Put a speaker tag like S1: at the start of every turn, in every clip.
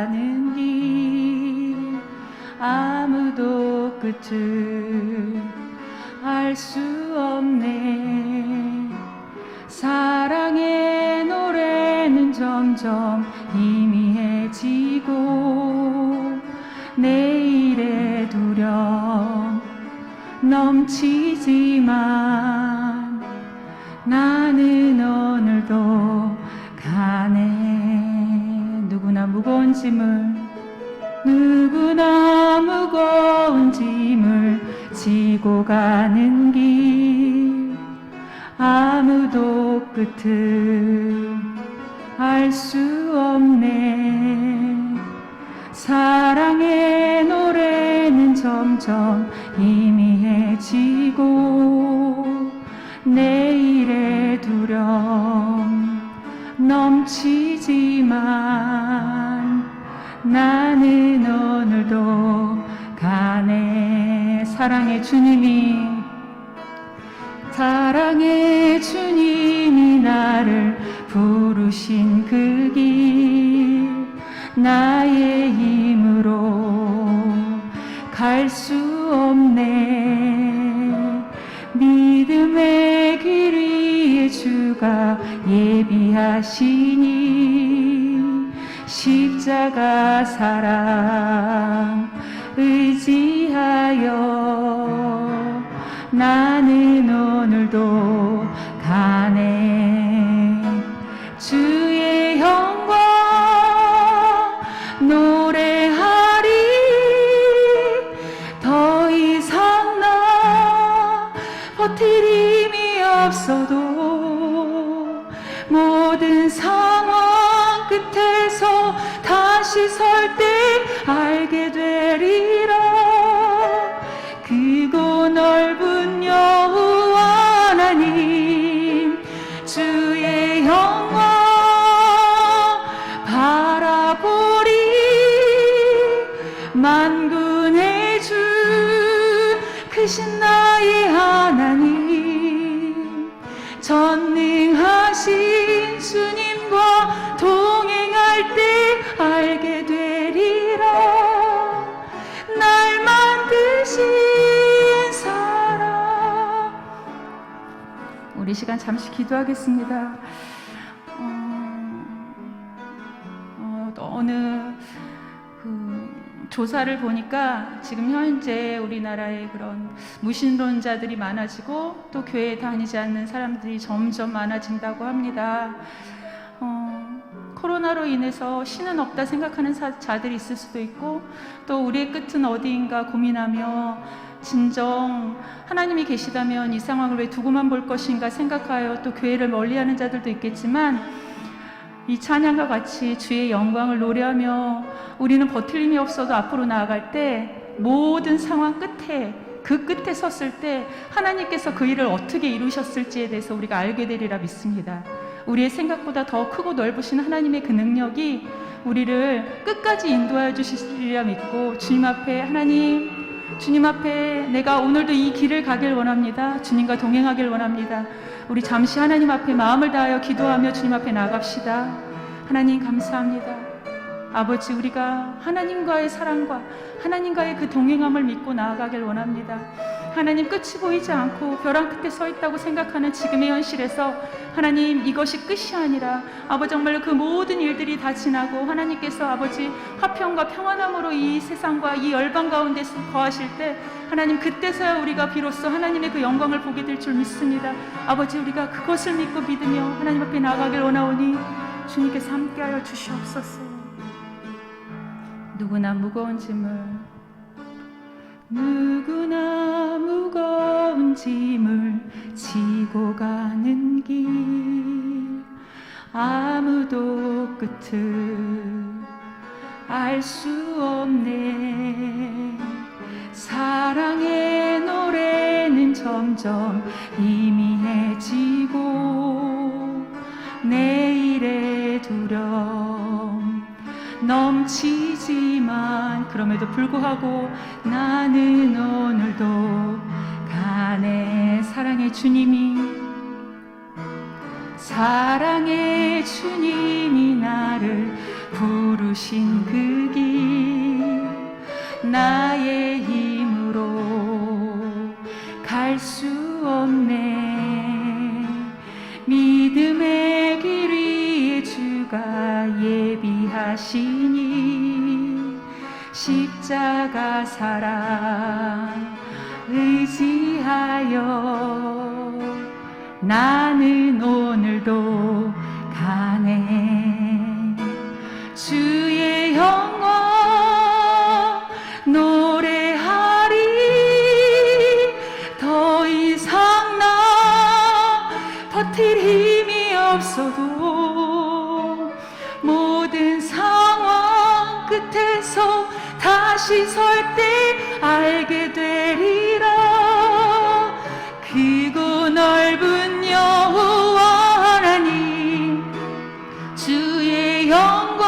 S1: 가는 길 아무도 끝을 알 수 없네. 사랑의 노래는 점점 희미해지고 내일의 두려움 넘치지만 나는 오늘도 가네. 누구나 무거운 짐을 지고 가는 길 아무도 끝을 알 수 없네. 사랑의 노래는 점점 희미해지고 내일의 두려움 넘치지만 나는 오늘도 가네. 사랑의 주님이 나를 부르신 그 길 나의 힘으로 갈 수 없네. 믿음의 길 위에 주가 예비하시니 십자가 사랑 의지하여 나는 오늘도 가네. 주의 영광 노래하리. 더 이상 나 버틸 힘이 없어도 모든 상황 끝에서 다시 설 때 알게 되리라. 크고 넓은 여호와 하나님 주의 영광 바라보리. 만군의 주 크신 나의 하나님 전능하신 주님과 동행할 때 알게 되리라. 날 만드신 사랑. 우리 시간 잠시 기도하겠습니다. 어느 조사를 보니까 지금 현재 우리나라에 그런 무신론자들이 많아지고 또 교회에 다니지 않는 사람들이 점점 많아진다고 합니다. 코로나로 인해서 신은 없다 생각하는 자들이 있을 수도 있고 또 우리의 끝은 어디인가 고민하며 진정 하나님이 계시다면 이 상황을 왜 두고만 볼 것인가 생각하여 또 교회를 멀리하는 자들도 있겠지만 이 찬양과 같이 주의 영광을 노래하며 우리는 버틸 힘이 없어도 앞으로 나아갈 때 모든 상황 끝에 그 끝에 섰을 때 하나님께서 그 일을 어떻게 이루셨을지에 대해서 우리가 알게 되리라 믿습니다. 우리의 생각보다 더 크고 넓으신 하나님의 그 능력이 우리를 끝까지 인도하여 주시리라 믿고 주님 앞에 주님 앞에 내가 오늘도 이 길을 가길 원합니다. 주님과 동행하길 원합니다. 우리 잠시 하나님 앞에 마음을 다하여 기도하며 주님 앞에 나갑시다. 하나님 감사합니다. 아버지, 우리가 하나님과의 사랑과 하나님과의 그 동행함을 믿고 나아가길 원합니다. 하나님, 끝이 보이지 않고 벼랑 끝에 서 있다고 생각하는 지금의 현실에서 하나님, 이것이 끝이 아니라 아버지 정말로 그 모든 일들이 다 지나고 하나님께서 아버지 화평과 평안함으로 이 세상과 이 열방 가운데 거하실 때 하나님, 그때서야 우리가 비로소 하나님의 그 영광을 보게 될 줄 믿습니다. 아버지, 우리가 그것을 믿고 믿으며 하나님 앞에 나아가길 원하오니 주님께서 함께하여 주시옵소서. 누구나 무거운 짐을 지고 가는 길 아무도 끝을 알 수 없네. 사랑의 노래는 점점 희미해지고 내일의 두려움 넘치지만 그럼에도 불구하고 나는 오늘도 가네. 사랑의 주님이 나를 부르신 그 나의 힘으로 갈 수 없네. 믿음의 길 위에 주가 예비하시니 십자가 사랑 의지하여 나는 오늘도 가네. 주의 영광 노래하리. 더 이상 나 버틸 힘이 없어도 모든 상황 끝에서 다시 설 때 알게 되리라. 크고 넓은 여호와 하나님 주의 영광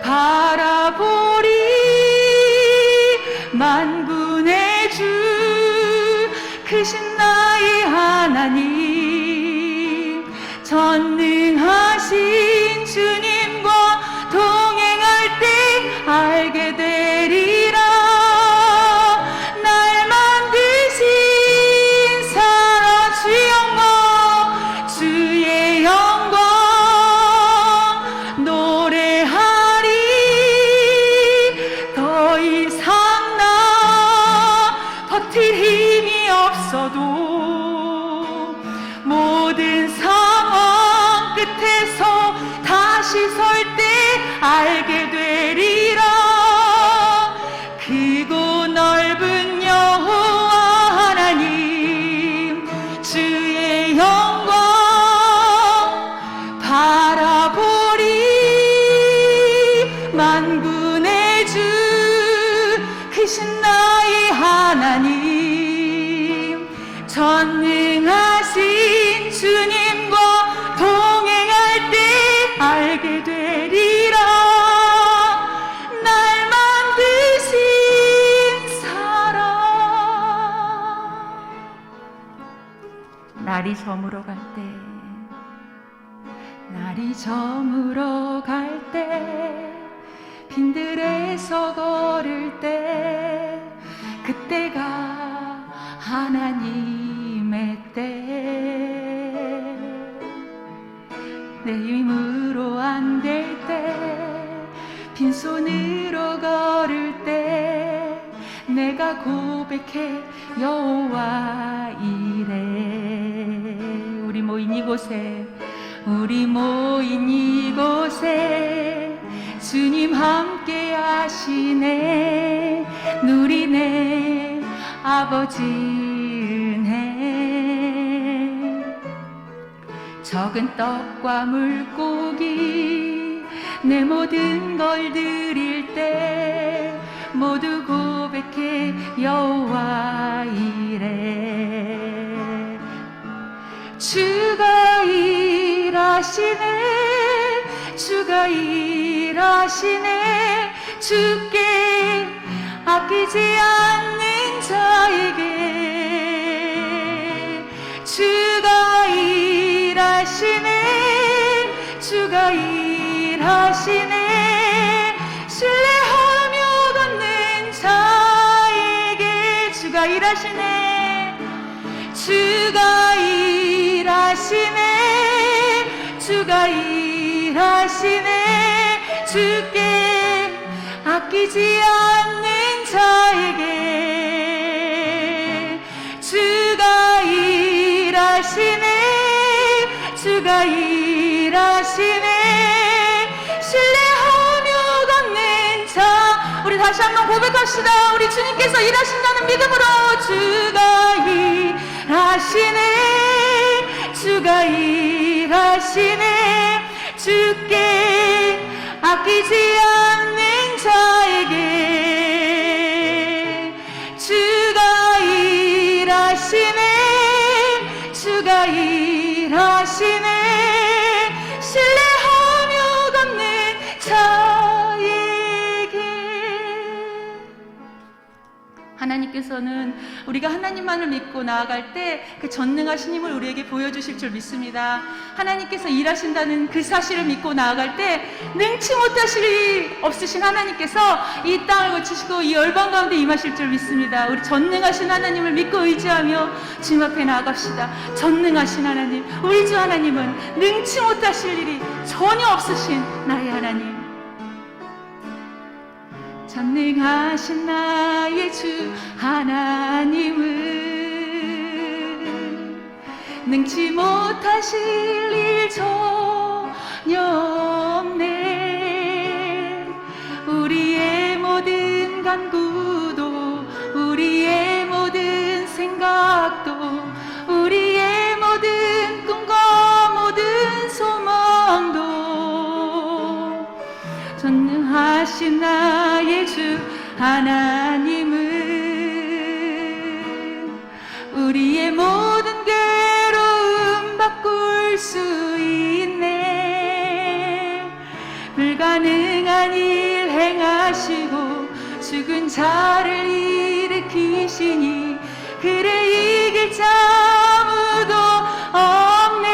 S1: 바라보리. 만군의 주 크신 나의 하나님 전능하신 주님과 동행할 때 알게 되리라. 날 만드신 사랑 주의 영광 주의 영광 노래하리. 더 이상 나 버틸 힘이 없어도 모든 상황 끝에서 다시 설 때 알게 되리라. 크고 넓은 여호와 하나님 주의 영광 바라보리. 만군의 주 크신 나의 하나님 전능하신 주님과 동행할 때 알게 되리라. 날 만드신 사랑. 날이 저물어 갈 때, 날이 저물어 갈 때, 빈들에서 걸을 때, 그때가 하나님의 때. 내 힘으로 안 될 때, 빈손으로 걸을 때, 내가 고백해 여호와 이래. 우리 모인 이곳에, 우리 모인 이곳에 주님 함께 하시네. 누리네 아버지 은혜. 적은 떡과 물고기 내 모든 걸 드릴 때 모두 고백해 여호와 이래. 주가 일하시네. 주가 일하시네. 주께 아끼지 않는 자에게 주가 일하시네. 주가 일하시네. 신뢰하며 걷는 자에게 주가 일하시네. 주가 일하시네. 주가 일하시네. 주께 아끼지 않는 자에게 주가 일하시네. 주가 일하시네. 신뢰하며 걷는 자. 우리 다시 한번 고백합시다. 우리 주님께서 일하신다는 믿음으로 주가 일하시네. 주가 일하시네. 주께 아끼지 않는 자에게 주가 일하시네. 주가 일하시네. 신뢰하며 걷는 자에게. 하나님께서는 우리가 하나님만을 믿고 나아갈 때 그 전능하신 힘을 우리에게 보여주실 줄 믿습니다. 하나님께서 일하신다는 그 사실을 믿고 나아갈 때 능치 못하실 일이 없으신 하나님께서 이 땅을 고치시고 이 열방 가운데 임하실 줄 믿습니다. 우리 전능하신 하나님을 믿고 의지하며 주님 앞에 나아갑시다. 전능하신 하나님, 우리 주 하나님은 능치 못하실 일이 전혀 없으신 나의 하나님, 전능하신 나의 주 하나님은 능치 못하실 일 전혀 없네. 우리의 모든 간구도, 우리의 모든 생각도, 우리의 모든 꿈과 모든 소망도 전능하신 나의 주 하나님은 우리의 모든 괴로움 바꿀 수 있네. 불가능한 일 행하시고 죽은 자를 일으키시니 그를 이길 자 아무도 없네.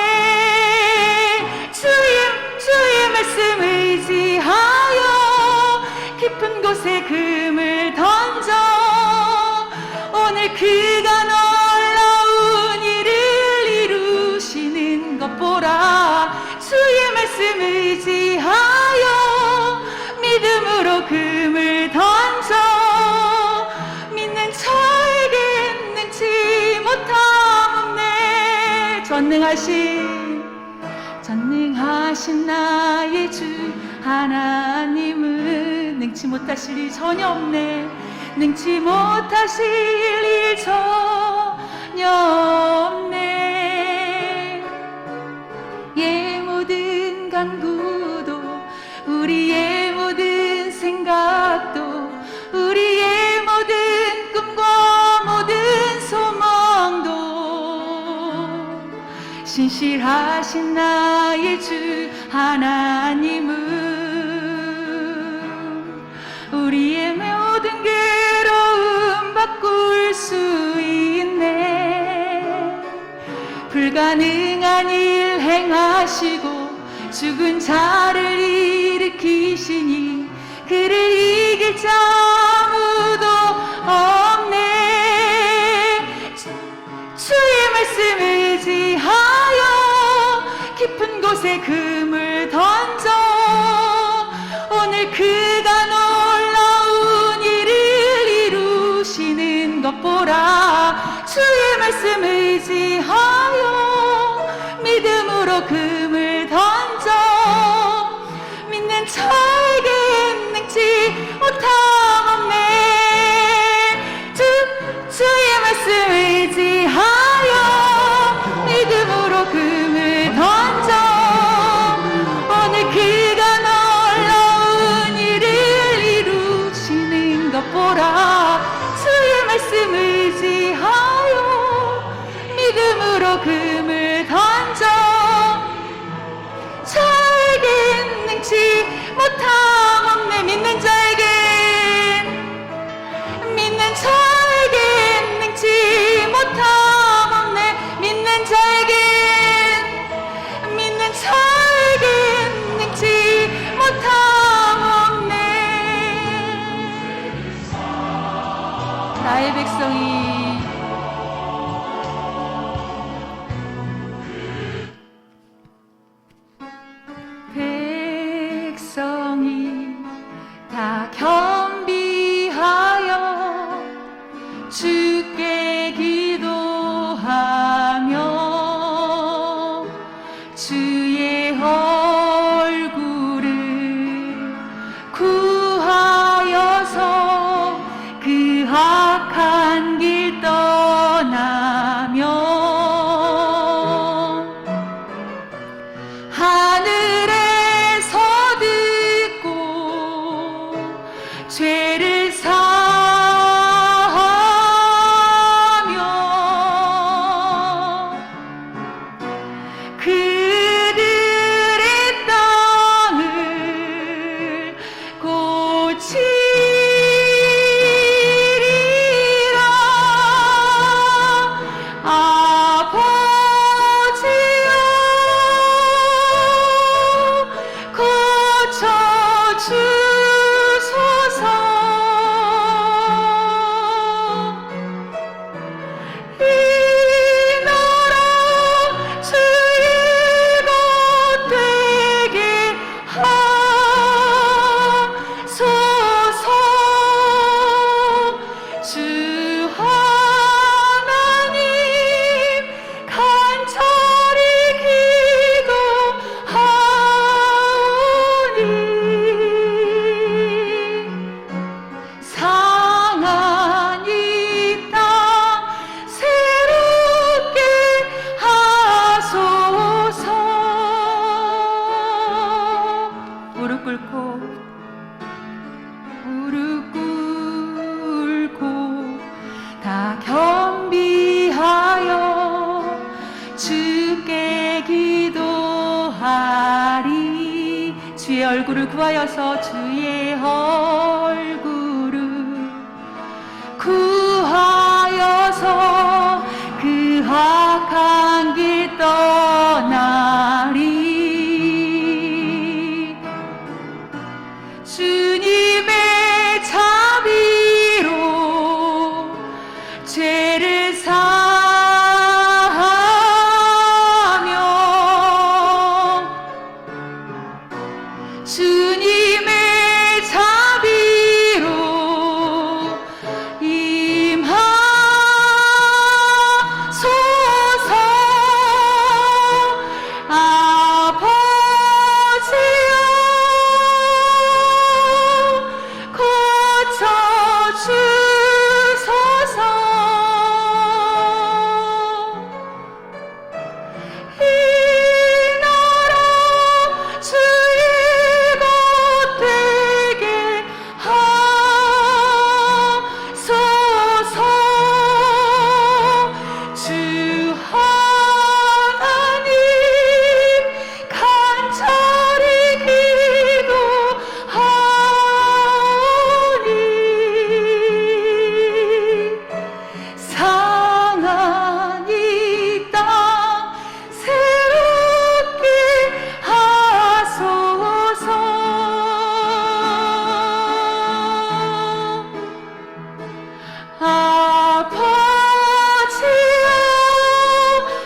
S1: 주의 말씀 의지하여 깊은 곳에 금을 던져 오늘 그가 놀라운 일을 이루시는 것 보라. 주의 말씀 의지하여 믿음으로 금을 던져 믿는 저에겐 능치 못함 없네. 전능하신 나의 주 하나님은 능치 못하실 일 전혀 없네. 능치 못하실 일 전혀 없네. 예 모든 간구도, 우리의 모든 생각도, 우리의 모든 꿈과 모든 소망도 신실하신 나의 주 하나님은 우리의 모든 괴로움 바꿀 수 있네. 불가능한 일 행하시고 죽은 자를 일으키시니 그를 이길 자 아무도 없네. 주의 말씀 의지하여 깊은 곳에 금을 던져 오늘 그가 놀라운 일을 이루시는 것 보라. 주의 말씀 의지하여 믿음으로 금을 던져 믿는 저에겐 능치 못함 없네. 주의 말씀 의지하여 믿음으로 금을 던져 오늘 그가 놀라운 일을 이루시는 것 보라. 주의 말씀 의지하여 믿음으로 금을 던져 저에겐 능치 못함 없네. 믿는 저에겐 능치 못함 없네. 믿는 저에겐 능치 못함 없네. 나의 백성이 다 겸비하여 주께 기도하며 주의 얼굴을 구하여서 그 악한 길 떠나며 하늘에서 듣고 죄를 사하며 그들의 땅을 고치리라. 주소서. 무릎 꿇고 다 겸비하여 주께 기도하리. 주의 얼굴을 구하여서 주의 얼굴을 구하여서 그 악한 길 떠나리. 주님의 자비로 죄를 사하며 주님의 자비로 임하소서. 아버지여 고쳐주소서. 이 나라 주의 것 되게 하소서. 주 하나님 간절히 기도하오니 상한 이 땅 새롭게 하소서. 아버지여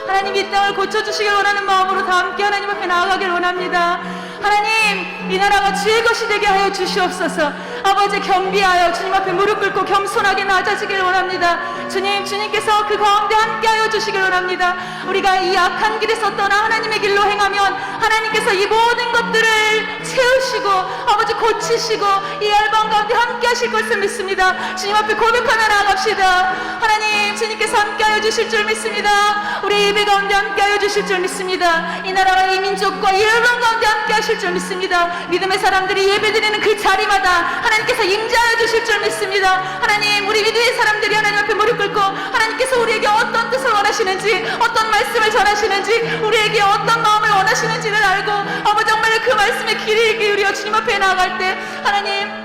S1: 하나님 이 땅을 고쳐주시길 원하는 마음으로 다 함께 하나님 앞에 나아가길 원합니다. 하나님 이 나라가 주의 것이 되게 하여 주시옵소서. 아버지 겸비하여 주님 앞에 무릎 꿇고 겸손하게 낮아지길 원합니다. 주님께서 그 가운데 함께 하여 주시길 원합니다. 우리가 이 악한 길에서 떠나 하나님의 길로 행하면 하나님께서 이 모든 것들을 채우시고 아버지 고치시고 이 앨범 가운데 함께 하실 것을 믿습니다. 주님 앞에 고백하며 나아갑시다. 하나님 주님께서 함께 하여 주실 줄 믿습니다. 우리 예배 가운데 함께 하여 주실 줄 믿습니다. 이 나라와 이 민족과 이 앨범 가운데 함께 하실 줄 믿습니다. 믿음의 사람들이 예배드리는 그 자리마다 하나님께서 임재하여 주실 줄 믿습니다. 하나님 우리 믿음의 사람들이 하나님 앞에 무릎 꿇고 하나님께서 우리에게 어떤 뜻을 원하시는지 어떤 말씀을 전하시는지 우리에게 어떤 마음을 원하시는지를 알고 아버지 정말 그 말씀에 귀를 기울여 주님 앞에 나아갈 때 하나님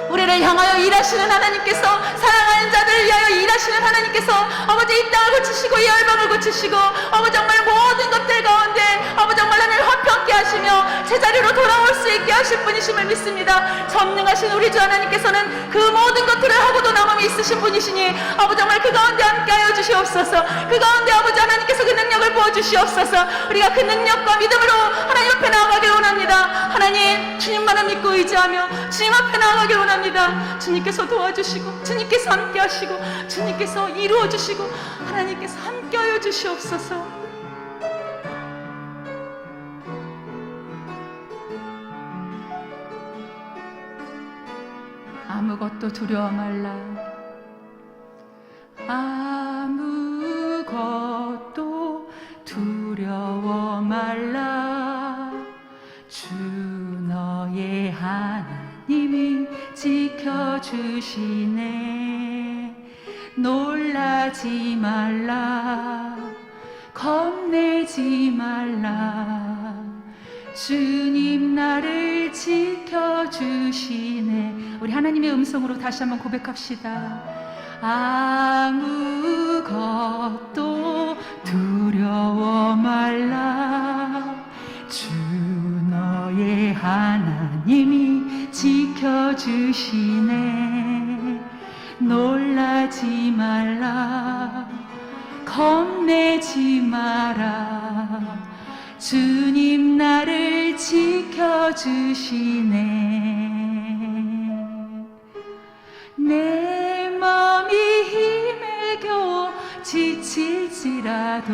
S1: 우리를 향하여 일하시는 하나님께서 사랑하는 자들을 위하여 일하시는 하나님께서 아버지 이 땅을 고치시고 이 열방을 고치시고 아버지 정말 모든 것들 가운데 아버지 정말 하나님 화평케 하시며 제자리로 돌아올 수 있게 하실 분이심을 믿습니다. 전능하신 우리 주 하나님께서는 그 모든 것들을 하고도 남음이 있으신 분이시니 아버지 정말 그 가운데 함께하여 주시옵소서. 그 가운데 아버지 하나님께서 그 능력을 부어주시옵소서. 우리가 그 능력과 믿음으로 하나님 앞에 나아가길 원합니다. 하나님 주님만을 믿고 의지하며 주님 앞에 나아가길 원합니다. 주님께서 도와주시고 주님께서 함께하시고 주님께서 이루어주시고 하나님께서 함께하여 주시옵소서. 아무것도 두려워 말라. 아무것도 두려워 말라. 주 너의 하나님이 지켜주시네. 놀라지 말라. 겁내지 말라. 주님 나를 지켜주시네. 우리 하나님의 음성으로 다시 한번 고백합시다. 아무것도 두려워 말라. 주 너의 하나님이 지켜주시네. 놀라지 말라, 겁내지 마라, 주님 나를 지켜주시네. 내 마음이 힘에 겨워 지칠지라도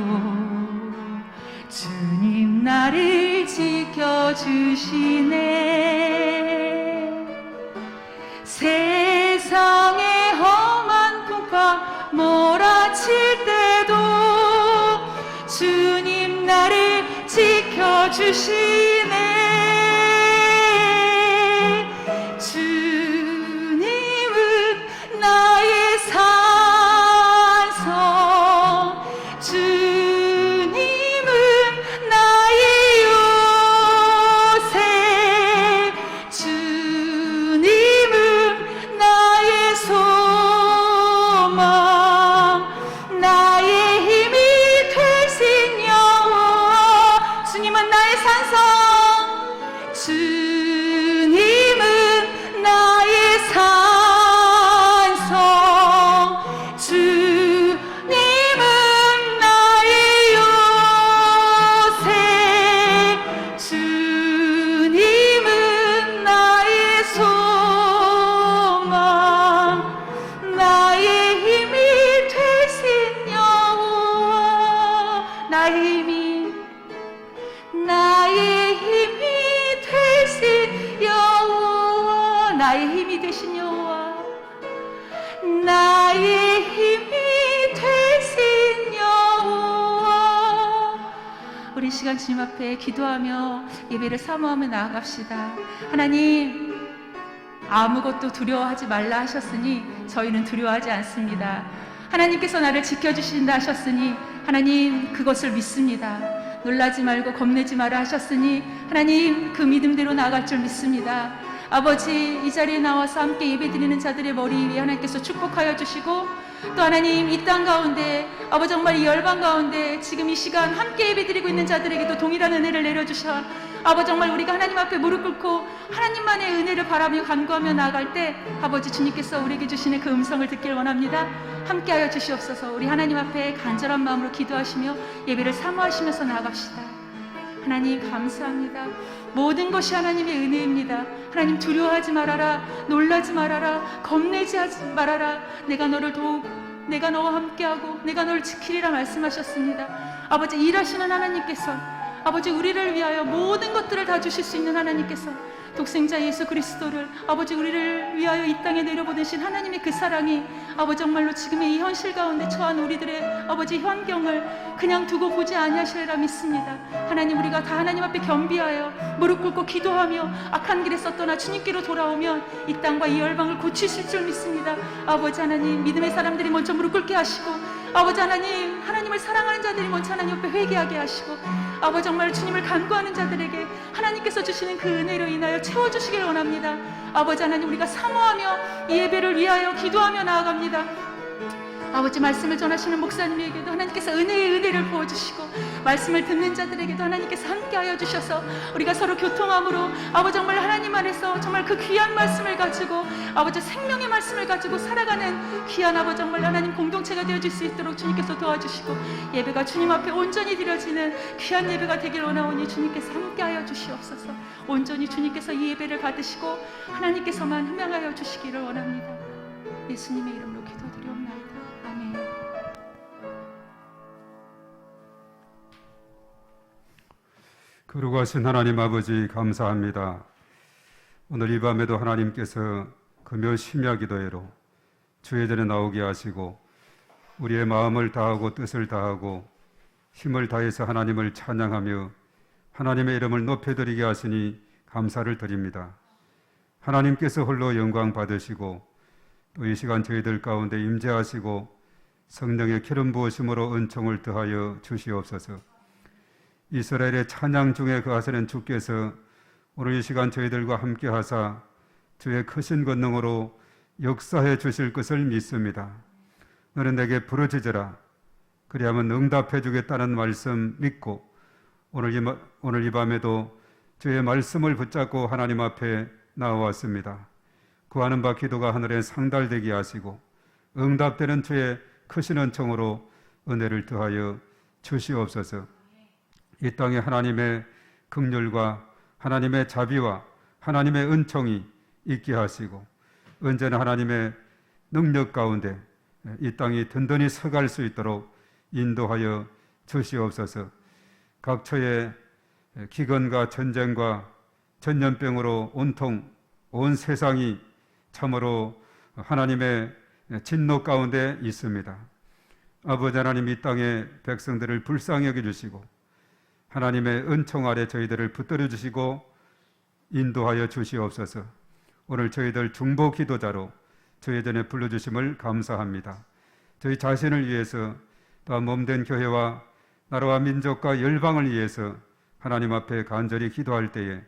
S1: 주님 나를 지켜주시네. 세상의 험한 풍파 몰아칠 때도 주님 나를 지켜주시네. 주님은 나의 산성, 주님은 나의 요새, 주님은 나의 소망, 나의 힘이 되신 여호와. 주님은 나의 산성, 주님은 나의 산성, 주님은 나의 요새, 주님은 나의 소망, 나의 힘이 되신 여호와. 나의 힘이 되신 여호와. 나의 힘이 되신 여호와. 나의 힘이 되신 여호와. 우리 시간 주님 앞에 기도하며 예배를 사모하며 나아갑시다. 하나님, 아무것도 두려워하지 말라 하셨으니 저희는 두려워하지 않습니다. 하나님께서 나를 지켜주신다 하셨으니 하나님 그것을 믿습니다. 놀라지 말고 겁내지 마라 하셨으니 하나님 그 믿음대로 나아갈 줄 믿습니다. 아버지, 이 자리에 나와서 함께 예배드리는 자들의 머리 위에 하나님께서 축복하여 주시고, 또 하나님 이 땅 가운데 아버지 정말 이 열방 가운데 지금 이 시간 함께 예배드리고 있는 자들에게도 동일한 은혜를 내려주셔 아버지 정말 우리가 하나님 앞에 무릎 꿇고 하나님만의 은혜를 바라며 간구하며 나아갈 때 아버지 주님께서 우리에게 주시는 그 음성을 듣길 원합니다. 함께하여 주시옵소서. 우리 하나님 앞에 간절한 마음으로 기도하시며 예배를 사모하시면서 나아갑시다. 하나님 감사합니다. 모든 것이 하나님의 은혜입니다. 하나님 두려워하지 말아라, 놀라지 말아라, 겁내지 말아라. 내가 너를 도우고 내가 너와 함께하고 내가 너를 지키리라 말씀하셨습니다. 아버지, 일하시는 하나님께서 아버지 우리를 위하여 모든 것들을 다 주실 수 있는 하나님께서 독생자 예수 그리스도를 아버지 우리를 위하여 이 땅에 내려보내신 하나님의 그 사랑이 아버지 정말로 지금의 이 현실 가운데 처한 우리들의 아버지 현경을 그냥 두고 보지 아니하시리라 믿습니다. 하나님, 우리가 다 하나님 앞에 겸비하여 무릎 꿇고 기도하며 악한 길에서 떠나 주님께로 돌아오면 이 땅과 이 열방을 고치실 줄 믿습니다. 아버지 하나님, 믿음의 사람들이 먼저 무릎 꿇게 하시고 아버지 하나님, 하나님을 사랑하는 자들이 먼저 하나님 앞에 회개하게 하시고 아버지 정말 주님을 간구하는 자들에게 하나님께서 주시는 그 은혜로 인하여 채워주시길 원합니다. 아버지 하나님, 우리가 사모하며 이 예배를 위하여 기도하며 나아갑니다. 아버지, 말씀을 전하시는 목사님에게도 하나님께서 은혜의 은혜를 부어주시고 말씀을 듣는 자들에게도 하나님께서 함께하여 주셔서 우리가 서로 교통함으로 아버지 정말 하나님 안에서 정말 그 귀한 말씀을 가지고 아버지 생명의 말씀을 가지고 살아가는 귀한 아버지 정말 하나님 공동체가 되어질 수 있도록 주님께서 도와주시고 예배가 주님 앞에 온전히 드려지는 귀한 예배가 되길 원하오니 주님께서 함께하여 주시옵소서. 온전히 주님께서 이 예배를 받으시고 하나님께서만 흠양하여 주시기를 원합니다. 예수님의 이름으로 기도드리옵나이다. 아멘.
S2: 거룩하신 하나님 아버지, 감사합니다. 오늘 이 밤에도 하나님께서 금요 심야 기도회로 주의 전에 나오게 하시고 우리의 마음을 다하고 뜻을 다하고 힘을 다해서 하나님을 찬양하며 하나님의 이름을 높여드리게 하시니 감사를 드립니다. 하나님께서 홀로 영광 받으시고 또 이 시간 저희들 가운데 임재하시고 성령의 기름 부으심으로 은총을 더하여 주시옵소서. 이스라엘의 찬양 중에 거하시는 주께서 오늘 이 시간 저희들과 함께 하사 주의 크신 권능으로 역사해 주실 것을 믿습니다. 너는 내게 부르짖으라, 그리하면 응답해 주겠다는 말씀 믿고 오늘 이 밤에도 주의 말씀을 붙잡고 하나님 앞에 나와왔습니다. 구하는 바 기도가 하늘에 상달되게 하시고 응답되는 주의 크신 은총으로 은혜를 더하여 주시옵소서. 이 땅에 하나님의 긍휼과 하나님의 자비와 하나님의 은총이 있게 하시고 언제나 하나님의 능력 가운데 이 땅이 든든히 서갈 수 있도록 인도하여 주시옵소서. 각처의 기근과 전쟁과 전염병으로 온통 온 세상이 참으로 하나님의 진노 가운데 있습니다. 아버지 하나님, 이 땅의 백성들을 불쌍히 여겨주시고 하나님의 은총 아래 저희들을 붙들어 주시고 인도하여 주시옵소서. 오늘 저희들 중보 기도자로 저희 전에 불러주심을 감사합니다. 저희 자신을 위해서 또한 몸된 교회와 나라와 민족과 열방을 위해서 하나님 앞에 간절히 기도할 때에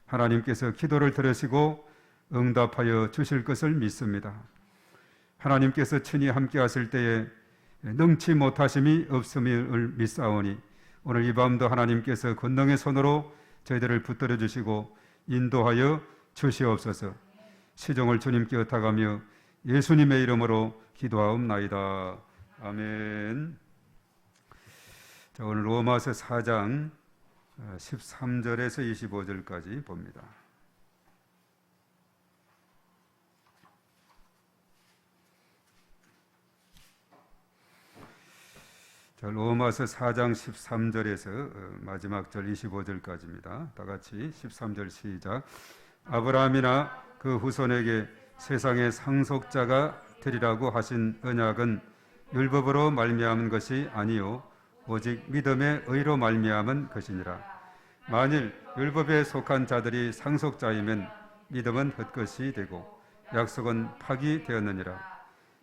S2: 하나님께서 기도를 들으시고 응답하여 주실 것을 믿습니다. 하나님께서 친히 함께 하실 때에 능치 못하심이 없음을 믿사오니 오늘 이 밤도 하나님께서 권능의 손으로 저희들을 붙들어 주시고 인도하여 주시옵소서. 시종을 주님께 의탁하며 예수님의 이름으로 기도하옵나이다. 아멘. 자, 오늘 로마서 4장 13절에서 25절까지 봅니다. 자, 로마서 4장 13절에서 마지막 절 25절까지입니다. 다 같이 13절 시작. 아브라함이나 그 후손에게 세상의 상속자가 되리라고 하신 언약은 율법으로 말미암은 것이 아니요 오직 믿음의 의로 말미암은 것이니라. 만일 율법에 속한 자들이 상속자이면 믿음은 헛것이 되고 약속은 파기되었느니라.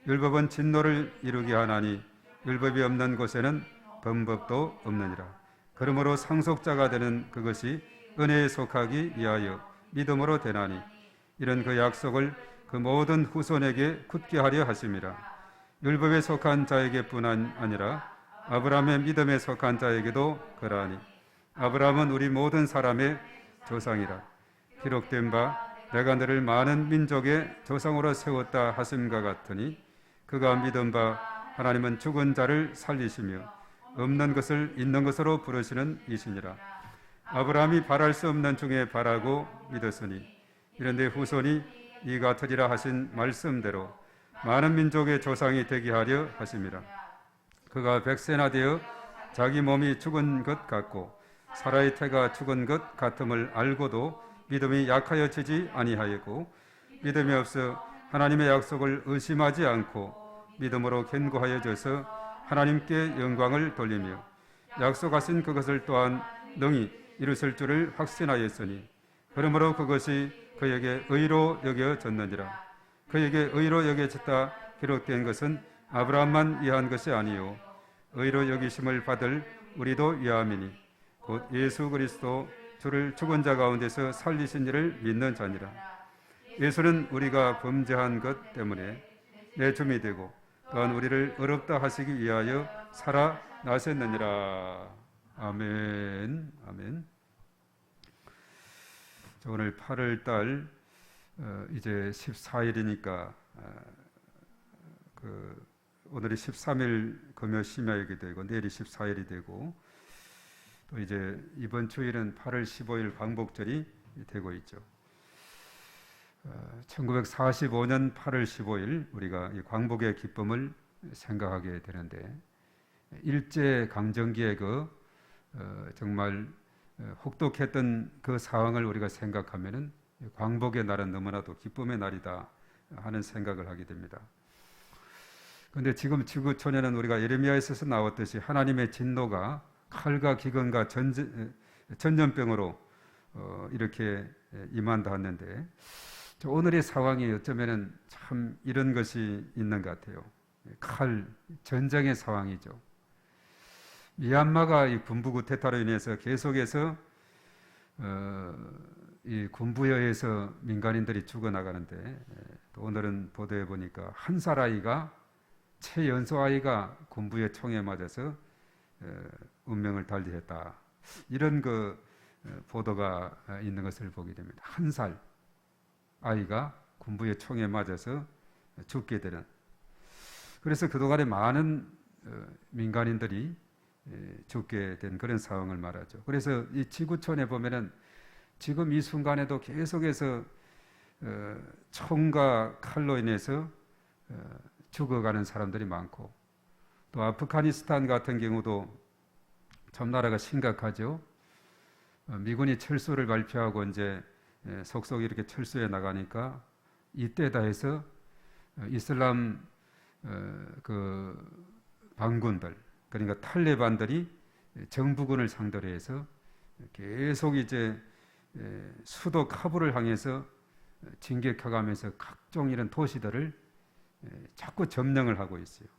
S2: 율법은 진노를 이루게 하나니 율법이 없는 곳에는 범법도 없느니라. 그러므로 상속자가 되는 그것이 은혜에 속하기 위하여 믿음으로 되나니 이런 그 약속을 그 모든 후손에게 굳게 하려 하심이라. 율법에 속한 자에게뿐 아니라 아브라함의 믿음에 속한 자에게도 그러하니 아브라함은 우리 모든 사람의 조상이라. 기록된 바 내가 너를 많은 민족의 조상으로 세웠다 하심과 같으니 그가 믿은 바 하나님은 죽은 자를 살리시며 없는 것을 있는 것으로 부르시는 이시니라. 아브라함이 바랄 수 없는 중에 바라고 믿었으니 이런데 후손이 이 같으리라 하신 말씀대로 많은 민족의 조상이 되게 하려 하심이라. 그가 백세나 되어 자기 몸이 죽은 것 같고 사라의 태가 죽은 것 같음을 알고도 믿음이 약하여지지 아니하였고 믿음이 없어 하나님의 약속을 의심하지 않고 믿음으로 견고하여져서 하나님께 영광을 돌리며 약속하신 그것을 또한 능히 이루실 줄을 확신하였으니 그러므로 그것이 그에게 의로 여겨졌느니라. 그에게 의로 여겨졌다 기록된 것은 아브라함만 위한 것이 아니요 의로 여기심을 받을 우리도 위함이니 곧 예수 그리스도 주를 죽은 자 가운데서 살리신 이를 믿는 자니라. 예수는 우리가 범죄한 것 때문에 내 줌이 되고 또한 우리를 의롭다 하시기 위하여 살아나셨느니라. 아멘. 아멘. 오늘 8월 달 이제 14일이니까 오늘이 13일 금요 심야이게 되고 내일이 14일이 되고 또 이제 이번 주일은 8월 15일 광복절이 되고 있죠. 1945년 8월 15일 우리가 이 광복의 기쁨을 생각하게 되는데 일제 강점기의 정말 혹독했던 그 상황을 우리가 생각하면은 광복의 날은 너무나도 기쁨의 날이다 하는 생각을 하게 됩니다. 그런데 지금 지구촌에는 우리가 예레미야에서 나왔듯이 하나님의 진노가 칼과 기근과 전염병으로 이렇게 임한다 했는데 오늘의 상황이 어쩌면은 참 이런 것이 있는 것 같아요. 칼, 전쟁의 상황이죠. 미얀마가 이 군부 쿠데타로 인해서 계속해서 이 군부에 의해서 민간인들이 죽어나가는데 또 오늘은 보도해 보니까 한 살 아이가 최연소 아이가 군부의 총에 맞아서 운명을 달리했다. 이런 보도가 있는 것을 보게 됩니다. 한 살. 아이가 군부의 총에 맞아서 죽게 되는, 그래서 그동안에 많은 민간인들이 죽게 된 그런 상황을 말하죠. 그래서 이 지구촌에 보면은 지금 이 순간에도 계속해서 총과 칼로 인해서 죽어가는 사람들이 많고, 또 아프가니스탄 같은 경우도 참 나라가 심각하죠. 미군이 철수를 발표하고 이제 속속 이렇게 철수해 나가니까 이때다 해서 이슬람 그 반군들, 그러니까 탈레반들이 정부군을 상대로 해서 계속 이제 수도 카불을 향해서 진격해가면서 각종 이런 도시들을 자꾸 점령을 하고 있어요.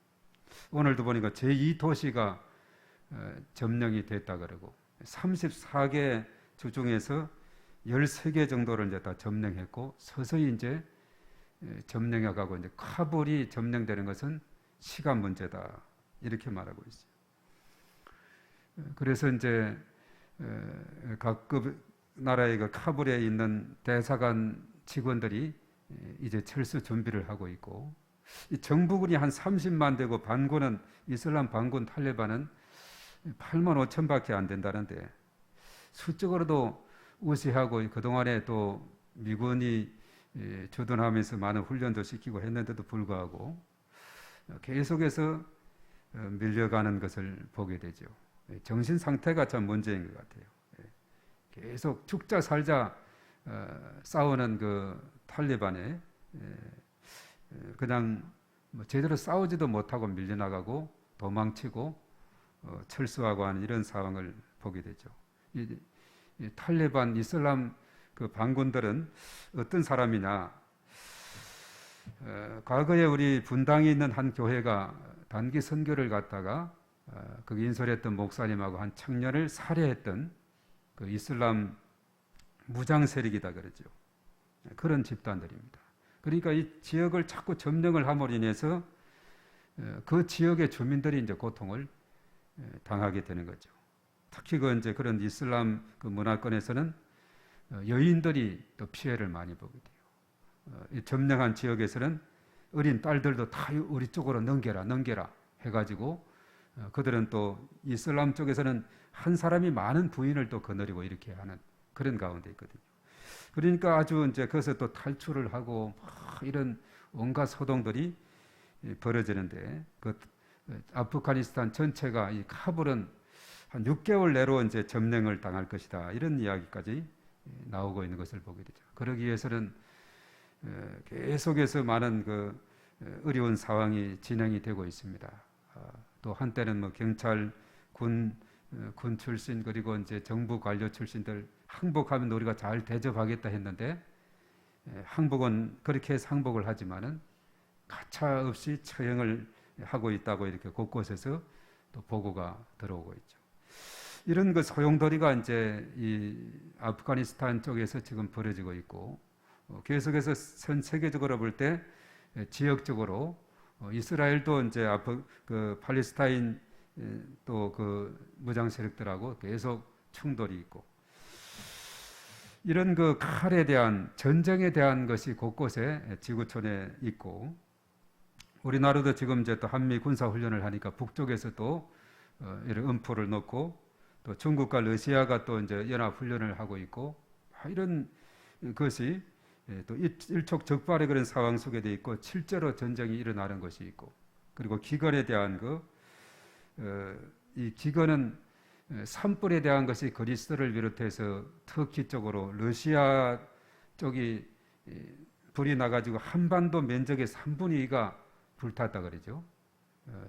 S2: 오늘도 보니까 제2도시가 점령이 됐다 그러고 34개 주 중에서 13개 정도를 이제 다 점령했고 서서히 이제 점령해 가고, 이제 카불이 점령되는 것은 시간 문제다 이렇게 말하고 있어요. 그래서 이제 각급 나라의 그 카불에 있는 대사관 직원들이 이제 철수 준비를 하고 있고, 이 정부군이 한 30만 되고 반군은 이슬람 반군 탈레반은 8만 5천밖에 안 된다는데, 수적으로도 우세하고 그동안에 또 미군이 주둔하면서 많은 훈련도 시키고 했는데도 불구하고 계속해서 밀려가는 것을 보게 되죠. 정신 상태가 참 문제인 것 같아요. 계속 죽자 살자 싸우는 그 탈레반에 그냥 뭐 제대로 싸우지도 못하고 밀려나가고 도망치고 철수하고 하는 이런 상황을 보게 되죠. 이 탈레반 이슬람 그 반군들은 어떤 사람이냐? 과거에 우리 분당에 있는 한 교회가 단기 선교를 갔다가 거기 인솔했던 목사님하고 한 청년을 살해했던 그 이슬람 무장 세력이다 그러죠. 그런 집단들입니다. 그러니까 이 지역을 자꾸 점령을 함으로 인해서 그 지역의 주민들이 이제 고통을 당하게 되는 거죠. 특히 그 이제 그런 이슬람 그 문화권에서는 여인들이 또 피해를 많이 보게 돼요. 이 점령한 지역에서는 어린 딸들도 다 우리 쪽으로 넘겨라 해가지고 그들은 또 이슬람 쪽에서는 한 사람이 많은 부인을 또 거느리고 이렇게 하는 그런 가운데 있거든요. 그러니까 아주 이제 거기서 또 탈출을 하고 막 이런 온갖 소동들이 벌어지는데, 그 아프가니스탄 전체가 이 카불은 한 6개월 내로 이제 점령을 당할 것이다 이런 이야기까지 나오고 있는 것을 보게 되죠. 그러기 위해서는 계속해서 많은 그 어려운 상황이 진행이 되고 있습니다. 또 한때는 뭐 경찰, 군 출신 그리고 이제 정부 관료 출신들 항복하면 우리가 잘 대접하겠다 했는데, 항복은 그렇게 해서 항복을 하지만은 가차 없이 처형을 하고 있다고 이렇게 곳곳에서 또 보고가 들어오고 있죠. 이런 그 소용돌이가 이제 이 아프가니스탄 쪽에서 지금 벌어지고 있고, 계속해서 전 세계적으로 볼 때 지역적으로 이스라엘도 이제 그 팔레스타인 또 그 무장 세력들하고 계속 충돌이 있고, 이런 그 칼에 대한 전쟁에 대한 것이 곳곳에 지구촌에 있고, 우리나라도 지금 이제 또 한미 군사 훈련을 하니까 북쪽에서 또 이런 음포를 놓고, 또 중국과 러시아가 또 이제 연합 훈련을 하고 있고, 이런 것이 또 일촉즉발의 그런 상황 속에 돼 있고, 실제로 전쟁이 일어나는 것이 있고, 그리고 기근에 대한 이 기근은 산불에 대한 것이 그리스를 비롯해서 터키 쪽으로 러시아 쪽이 불이 나가지고 한반도 면적의 3분의 2가 불탔다 그러죠.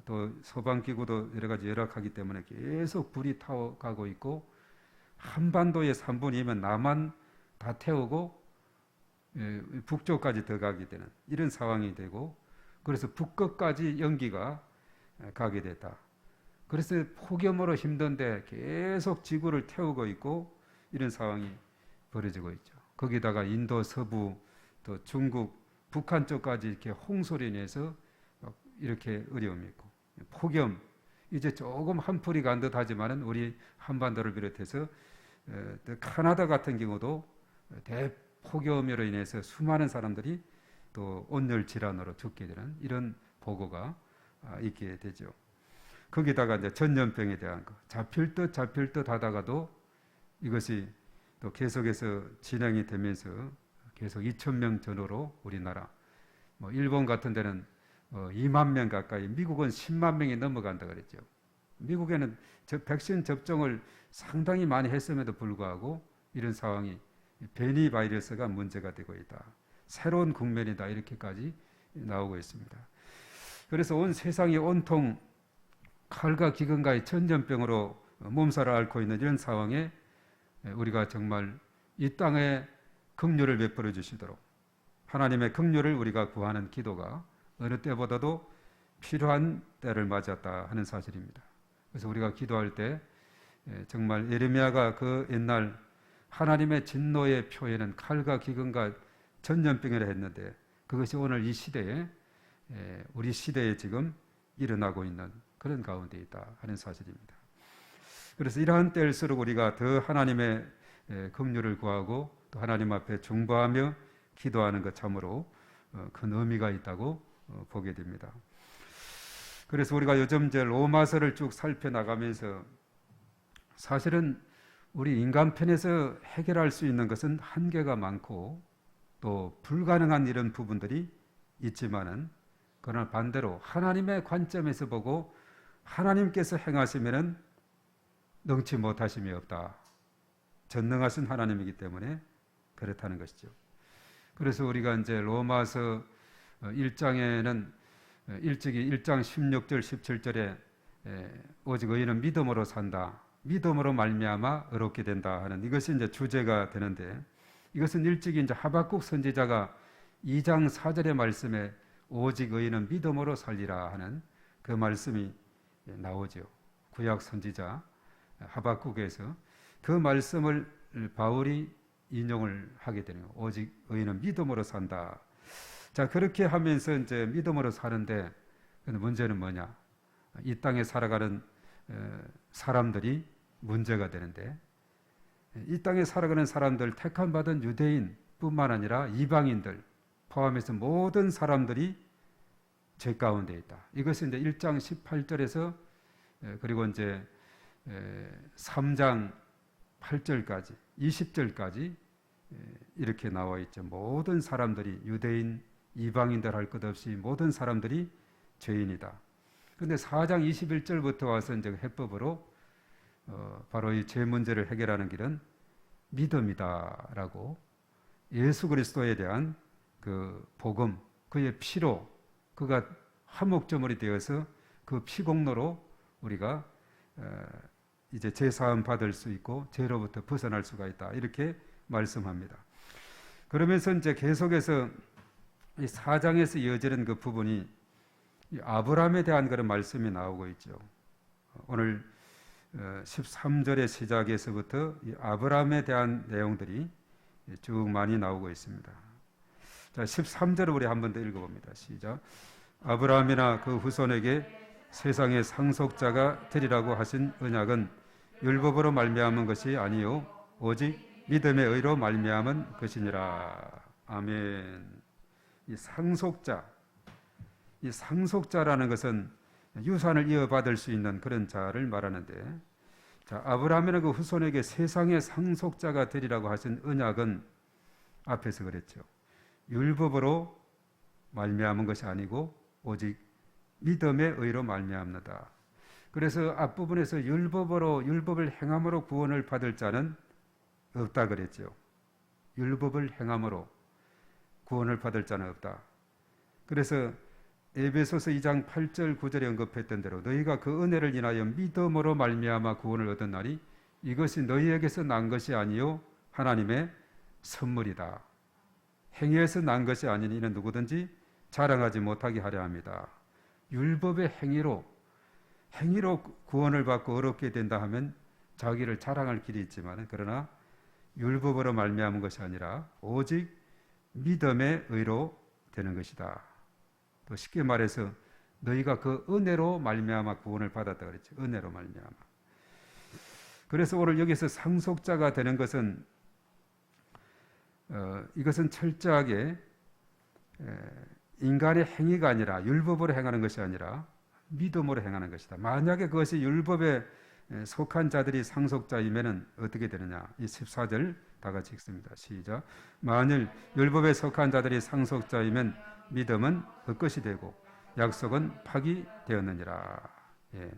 S2: 또 소방기구도 여러 가지 열악하기 때문에 계속 불이 타오가고 있고, 한반도의 3분의 2면 남한 다 태우고 북쪽까지 더 가게 되는 이런 상황이 되고, 그래서 북극까지 연기가 가게 됐다. 그래서 폭염으로 힘든데 계속 지구를 태우고 있고 이런 상황이 벌어지고 있죠. 거기다가 인도 서부 또 중국 북한 쪽까지 이렇게 홍수로 인해서 이렇게 어려움이 있고, 폭염 이제 조금 한풀이 간 듯 하지만은 우리 한반도를 비롯해서 또 캐나다 같은 경우도 폭염으로 인해서 수많은 사람들이 또 온열 질환으로 죽게 되는 이런 보고가 있게 되죠. 거기다가 이제 전염병에 대한 거 잡힐 듯 하다가도 이것이 또 계속해서 진행이 되면서 계속 2,000명 전후로 우리나라, 뭐 일본 같은 데는 2만 명 가까이, 미국은 10만 명이 넘어간다 그랬죠. 미국에는 백신 접종을 상당히 많이 했음에도 불구하고 이런 상황이 변이 바이러스가 문제가 되고 있다. 새로운 국면이다. 이렇게까지 나오고 있습니다. 그래서 온 세상이 온통 칼과 기근과의 전염병으로 몸살을 앓고 있는 이런 상황에 우리가 정말 이 땅에 긍휼을 베풀어 주시도록 하나님의 긍휼을 우리가 구하는 기도가 어느 때보다도 필요한 때를 맞았다 하는 사실입니다. 그래서 우리가 기도할 때 정말 예레미야가 그 옛날 하나님의 진노의 표현은 칼과 기근과 전염병이라 했는데 그것이 오늘 이 시대에 우리 시대에 지금 일어나고 있는 그런 가운데 있다 하는 사실입니다. 그래서 이러한 때일수록 우리가 더 하나님의 긍휼을 구하고 또 하나님 앞에 중보하며 기도하는 것 참으로 큰 의미가 있다고 보게 됩니다. 그래서 우리가 요즘 이제 로마서를 쭉 살펴나가면서 사실은 우리 인간편에서 해결할 수 있는 것은 한계가 많고 또 불가능한 이런 부분들이 있지만은 그러나 반대로 하나님의 관점에서 보고 하나님께서 행하시면은 능치 못하심이 없다. 전능하신 하나님이기 때문에 그렇다는 것이죠. 그래서 우리가 이제 로마서 1장에는 일찍이 1장 16절 17절에 오직 의인은 믿음으로 산다. 믿음으로 말미암아 의롭게 된다 하는 이것이 이제 주제가 되는데 이것은 일찍이 이제 하박국 선지자가 2장 4절의 말씀에 오직 의인은 믿음으로 살리라 하는 그 말씀이 나오죠. 구약 선지자 하박국에서 그 말씀을 바울이 인용을 하게 되는 거예요. 오직 의인은 믿음으로 산다. 자, 그렇게 하면서 이제 믿음으로 사는데 근데 문제는 뭐냐? 이 땅에 살아가는 사람들이 문제가 되는데 이 땅에 살아가는 사람들 택함 받은 유대인뿐만 아니라 이방인들 포함해서 모든 사람들이 죄 가운데 있다. 이것이 이제 1장 18절에서 그리고 이제 3장 8절까지 20절까지 이렇게 나와 있죠. 모든 사람들이 유대인 이방인들 할 것 없이 모든 사람들이 죄인이다. 그런데 4장 21절부터 와서 이제 해법으로 바로 이 죄 문제를 해결하는 길은 믿음이다라고 예수 그리스도에 대한 그 복음, 그의 피로 그가 화목제물이 되어서 그 피공로로 우리가 이제 죄 사함 받을 수 있고 죄로부터 벗어날 수가 있다. 이렇게 말씀합니다. 그러면서 이제 계속해서 이 4장에서 이어지는 그 부분이 이 아브라함에 대한 그런 말씀이 나오고 있죠. 오늘 13절의 시작에서부터 이 아브라함에 대한 내용들이 쭉 많이 나오고 있습니다. 자, 13절을 우리 한 번 더 읽어봅니다. 시작. 아브라함이나 그 후손에게 세상의 상속자가 되리라고 하신 언약은 율법으로 말미암은 것이 아니요 오직 믿음의 의로 말미암은 것이니라. 아멘. 이 상속자라는 것은 유산을 이어받을 수 있는 그런 자를 말하는데, 자, 아브라함이나 그 후손에게 세상의 상속자가 되리라고 하신 언약은 앞에서 그랬죠. 율법으로 말미암은 것이 아니고 오직 믿음의 의로 말미암는다. 그래서 앞부분에서 율법을 행함으로 구원을 받을 자는 없다 그랬죠. 율법을 행함으로 구원을 받을 자는 없다. 그래서 에베소서 2장 8절 9절에 언급했던 대로 너희가 그 은혜를 인하여 믿음으로 말미암아 구원을 얻은 날이 이것이 너희에게서 난 것이 아니요 하나님의 선물이다. 행위에서 난 것이 아니니 이는 누구든지 자랑하지 못하게 하려 합니다. 율법의 행위로 구원을 받고 어렵게 된다 하면 자기를 자랑할 길이 있지만 그러나 율법으로 말미암은 것이 아니라 오직 믿음의 의로 되는 것이다. 또 쉽게 말해서 너희가 그 은혜로 말미암아 구원을 받았다 그랬죠. 은혜로 말미암아. 그래서 오늘 여기서 상속자가 되는 것은 이것은 철저하게 인간의 행위가 아니라 율법으로 행하는 것이 아니라 믿음으로 행하는 것이다. 만약에 그것이 율법에 속한 자들이 상속자이면은 어떻게 되느냐? 이 14절 다 같이 읽습니다. 시작. 만일 율법에 속한 자들이 상속자이면 믿음은 헛것이 되고 약속은 파기되었느니라. 예.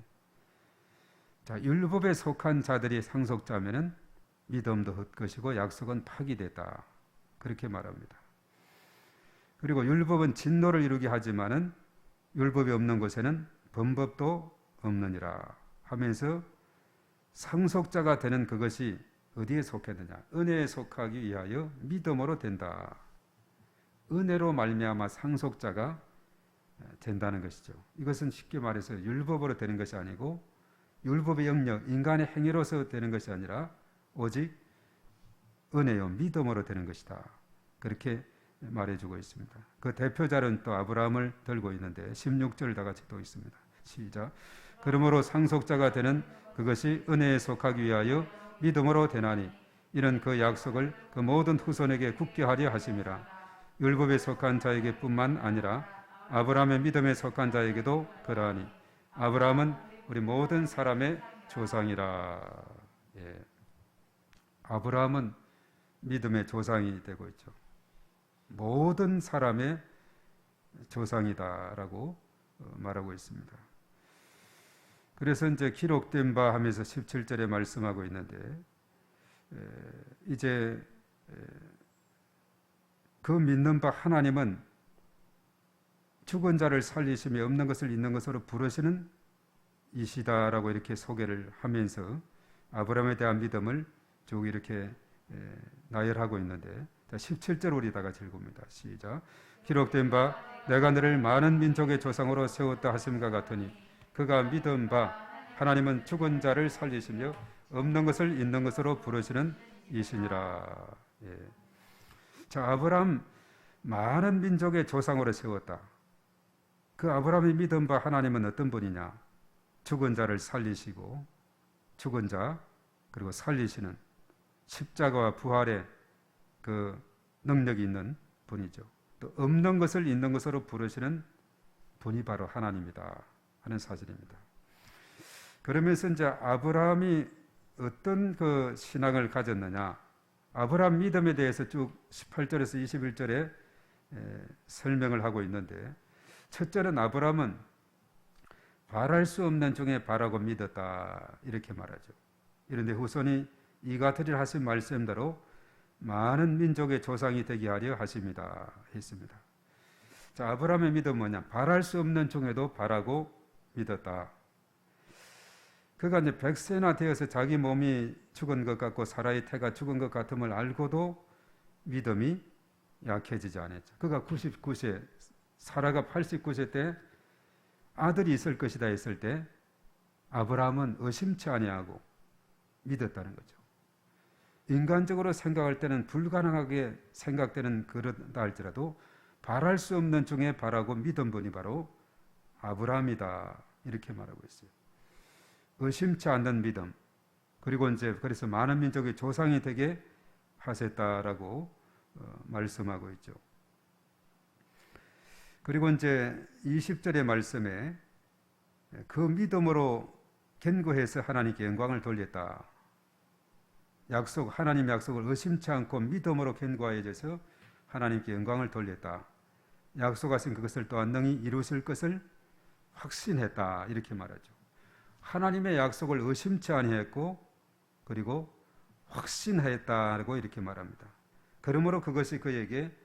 S2: 자, 율법에 속한 자들이 상속자면은 믿음도 헛것이고 약속은 파기됐다. 그렇게 말합니다. 그리고 율법은 진노를 이루게 하지만은 율법이 없는 곳에는 범법도 없느니라 하면서 상속자가 되는 그것이 어디에 속했느냐? 은혜에 속하기 위하여 믿음으로 된다. 은혜로 말미암아 상속자가 된다는 것이죠. 이것은 쉽게 말해서 율법으로 되는 것이 아니고 율법의 영역, 인간의 행위로서 되는 것이 아니라 오직 은혜요 믿음으로 되는 것이다. 그렇게 말해주고 있습니다. 그 대표자는 또 아브라함을 들고 있는데 16절 다 같이 또 있습니다. 시작. 그러므로 상속자가 되는 그것이 은혜에 속하기 위하여 믿음으로 되나니 이는 그 약속을 그 모든 후손에게 굳게 하려 하심이라. 율법에 속한 자에게뿐만 아니라 아브라함의 믿음에 속한 자에게도 그러하니 아브라함은 우리 모든 사람의 조상이라. 예. 아브라함은 믿음의 조상이 되고 있죠. 모든 사람의 조상이다라고 말하고 있습니다. 그래서 이제 기록된 바 하면서 17절에 말씀하고 있는데 이제 그 믿는 바 하나님은 죽은 자를 살리시며 없는 것을 있는 것으로 부르시는 이시다라고 이렇게 소개를 하면서 아브라함에 대한 믿음을 쭉 이렇게 나열하고 있는데 17절 우리 다 같이 읽습니다. 시작. 기록된 바 내가 너를 많은 민족의 조상으로 세웠다 하심과 같으니 그가 믿은 바 하나님은 죽은 자를 살리시며 없는 것을 있는 것으로 부르시는 이시니라. 예. 자, 아브라함 많은 민족의 조상으로 세웠다. 그 아브라함이 믿은 바 하나님은 어떤 분이냐? 죽은 자를 살리시고 죽은 자 그리고 살리시는 십자가와 부활의 그 능력이 있는 분이죠. 또 없는 것을 있는 것으로 부르시는 분이 바로 하나님이다 하는 사실입니다. 그러면서 이제 아브라함이 어떤 그 신앙을 가졌느냐? 아브라함 믿음에 대해서 쭉 18절에서 21절에 설명을 하고 있는데 첫째는 아브라함은 바랄 수 없는 중에 바라고 믿었다 이렇게 말하죠. 이런데 후손이 이 같으리라 하신 말씀대로 많은 민족의 조상이 되게 하려 하십니다 했습니다. 자, 아브라함의 믿음은 뭐냐? 바랄 수 없는 중에도 바라고 믿었다. 그가 이제 100세나 되어서 자기 몸이 죽은 것 같고 사라의 태가 죽은 것 같음을 알고도 믿음이 약해지지 않았죠. 그가 99세, 사라가 89세 때 아들이 있을 것이다 했을 때 아브라함은 의심치 아니하고 믿었다는 거죠. 인간적으로 생각할 때는 불가능하게 생각되는 그렇다 할지라도 바랄 수 없는 중에 바라고 믿은 분이 바로 아브라함이다 이렇게 말하고 있어요. 의심치 않는 믿음, 그리고 이제 그래서 많은 민족의 조상이 되게 하셨다라고 말씀하고 있죠. 그리고 이제 20절의 말씀에 그 믿음으로 견고해서 하나님께 영광을 돌렸다. 하나님 약속을 의심치 않고 믿음으로 견고해져서 하나님께 영광을 돌렸다. 약속하신 그것을 또한 능히 이루실 것을 확신했다 이렇게 말하죠. 하나님의 약속을 의심치 아니했고 그리고 확신했다고 이렇게 말합니다. 그러므로 그것이 그에게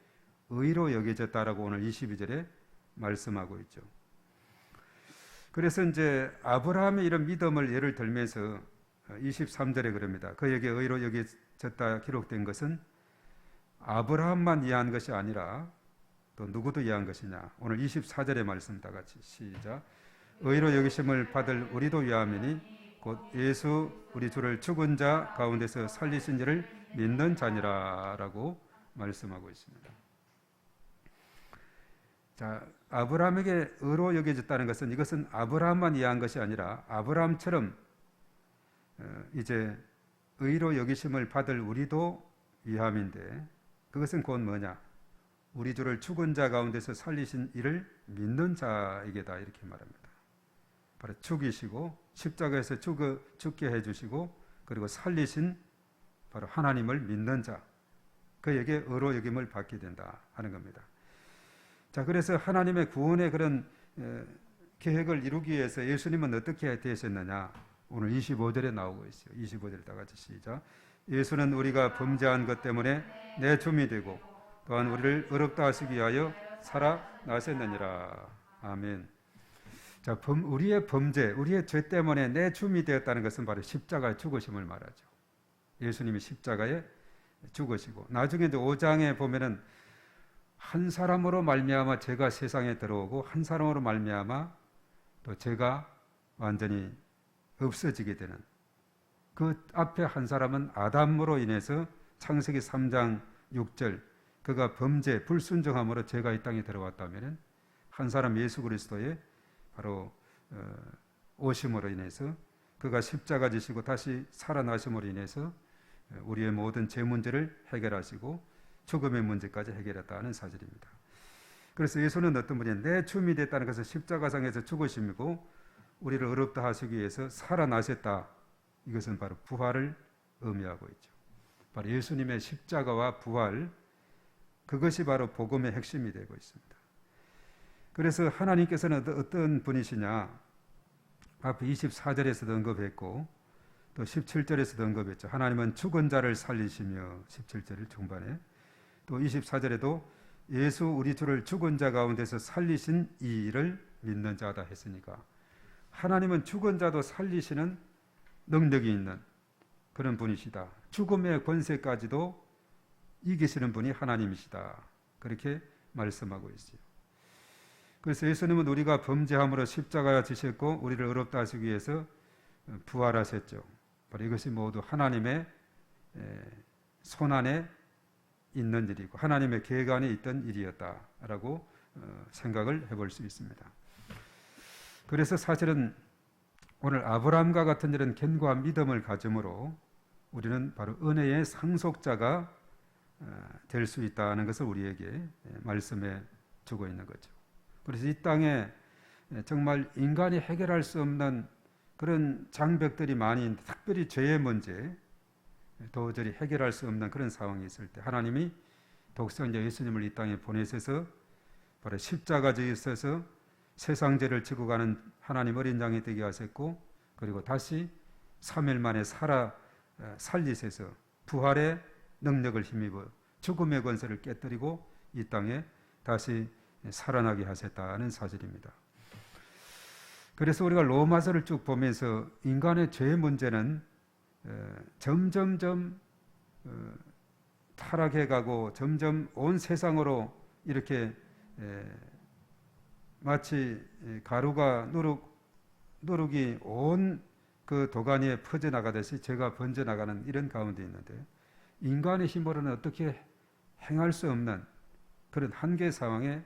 S2: 의로 여겨졌다라고 오늘 22절에 말씀하고 있죠. 그래서 이제 아브라함의 이런 믿음을 예를 들면서 23절에 그럽니다. 그에게 의로 여겨졌다 기록된 것은 아브라함만 이해한 것이 아니라 또 누구도 이해한 것이냐. 오늘 24절의 말씀 다 같이 시작. 의로 여기심을 받을 우리도 위함이니 곧 예수 우리 주를 죽은 자 가운데서 살리신 이를 믿는 자니라라고 말씀하고 있습니다. 자, 아브라함에게 의로 여겨졌다는 것은 이것은 아브라함만 이해한 것이 아니라 아브라함처럼 이제 의로 여기심을 받을 우리도 위함인데 그것은 곧 뭐냐? 우리 주를 죽은 자 가운데서 살리신 이를 믿는 자에게다 이렇게 말합니다. 바로 죽이시고 십자가에서 죽게 해주시고 그리고 살리신 바로 하나님을 믿는 자, 그에게 의로 여김을 받게 된다 하는 겁니다. 자, 그래서 하나님의 구원의 그런 계획을 이루기 위해서 예수님은 어떻게 되셨느냐? 오늘 25절에 나오고 있어요. 25절 다 같이 시작. 예수는 우리가 범죄한 것 때문에 내 줌이 되고 또한 우리를 의롭다 하시기 위하여 살아나셨느니라. 아멘. 자, 우리의 범죄, 우리의 죄 때문에 내 줌이 되었다는 것은 바로 십자가의 죽으심을 말하죠. 예수님이 십자가에 죽으시고 나중에 이제 5장에 보면은 한 사람으로 말미암아 죄가 세상에 들어오고 한 사람으로 말미암아 또 죄가 완전히 없어지게 되는 그 앞에 한 사람은 아담으로 인해서 창세기 3장 6절 그가 범죄 불순종함으로 죄가 이 땅에 들어왔다면은 한 사람 예수 그리스도의 바로 오심으로 인해서 그가 십자가 지시고 다시 살아나심으로 인해서 우리의 모든 죄 문제를 해결하시고 죽음의 문제까지 해결했다는 사실입니다. 그래서 예수는 어떤 분이 내 줌이 됐다는 것은 십자가상에서 죽으심이고 우리를 의롭다 하시기 위해서 살아나셨다. 이것은 바로 부활을 의미하고 있죠. 바로 예수님의 십자가와 부활, 그것이 바로 복음의 핵심이 되고 있습니다. 그래서 하나님께서는 어떤 분이시냐? 앞에 24절에서도 언급했고 또 17절에서도 언급했죠. 하나님은 죽은 자를 살리시며 17절 중반에 또 24절에도 예수 우리 주를 죽은 자 가운데서 살리신 이를 믿는 자다 했으니까 하나님은 죽은 자도 살리시는 능력이 있는 그런 분이시다. 죽음의 권세까지도 이기시는 분이 하나님이시다. 그렇게 말씀하고 있어요. 그래서 예수님은 우리가 범죄함으로 십자가에 지셨고 우리를 의롭다 하시기 위해서 부활하셨죠. 바로 이것이 모두 하나님의 손안에 있는 일이고 하나님의 계획 안에 있던 일이었다라고 생각을 해볼 수 있습니다. 그래서 사실은 오늘 아브라함과 같은 이런 견고한 믿음을 가짐으로 우리는 바로 은혜의 상속자가 될 수 있다는 것을 우리에게 말씀해 주고 있는 거죠. 그래서 이 땅에 정말 인간이 해결할 수 없는 그런 장벽들이 많이 있는데 특별히 죄의 문제 도저히 해결할 수 없는 그런 상황이 있을 때 하나님이 독생자 예수님을 이 땅에 보내셔서 바로 십자가에 있어서 세상 죄를 지고 가는 하나님 어린 양이 되게 하셨고 그리고 다시 3일 만에 살리셔서 부활의 능력을 힘입어 죽음의 권세를 깨뜨리고 이 땅에 다시 살아나게 하셨다는 사실입니다. 그래서 우리가 로마서를 쭉 보면서 인간의 죄의 문제는 점점점 타락해가고 점점 온 세상으로 이렇게 마치 가루가 누룩이 온 그 도가니에 퍼져나가듯이 죄가 번져나가는 이런 가운데 있는데 인간의 힘으로는 어떻게 행할 수 없는 그런 한계 상황에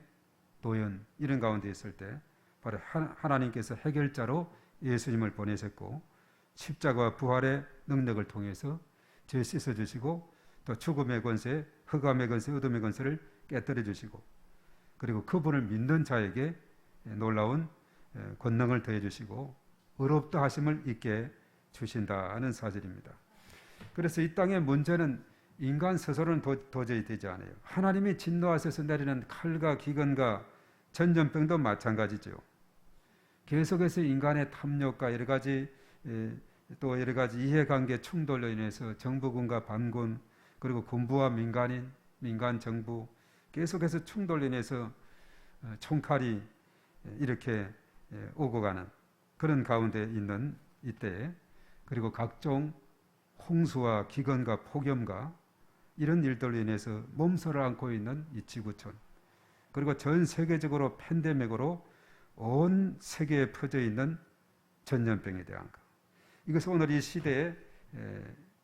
S2: 놓인 이런 가운데 있을 때 바로 하나님께서 해결자로 예수님을 보내셨고 십자가와 부활의 능력을 통해서 죄 씻어주시고 또 죽음의 권세, 흑암의 권세, 어둠의 권세를 깨뜨려 주시고 그리고 그분을 믿는 자에게 놀라운 권능을 더해 주시고 의롭다 하심을 있게 주신다는 사실입니다. 그래서 이 땅의 문제는 인간 스스로는 도저히 되지 않아요. 하나님이 진노하셔서 내리는 칼과 기근과 전염병도 마찬가지죠. 계속해서 인간의 탐욕과 여러 가지 이해관계 충돌로 인해서 정부군과 반군 그리고 군부와 민간 정부 계속해서 충돌로 인해서 총칼이 이렇게 오고 가는 그런 가운데 있는 이때에 그리고 각종 홍수와 기근과 폭염과 이런 일들로 인해서 몸살을 앓고 있는 이 지구촌 그리고 전 세계적으로 팬데믹으로 온 세계에 퍼져 있는 전염병에 대한 것 이것은 오늘 이 시대에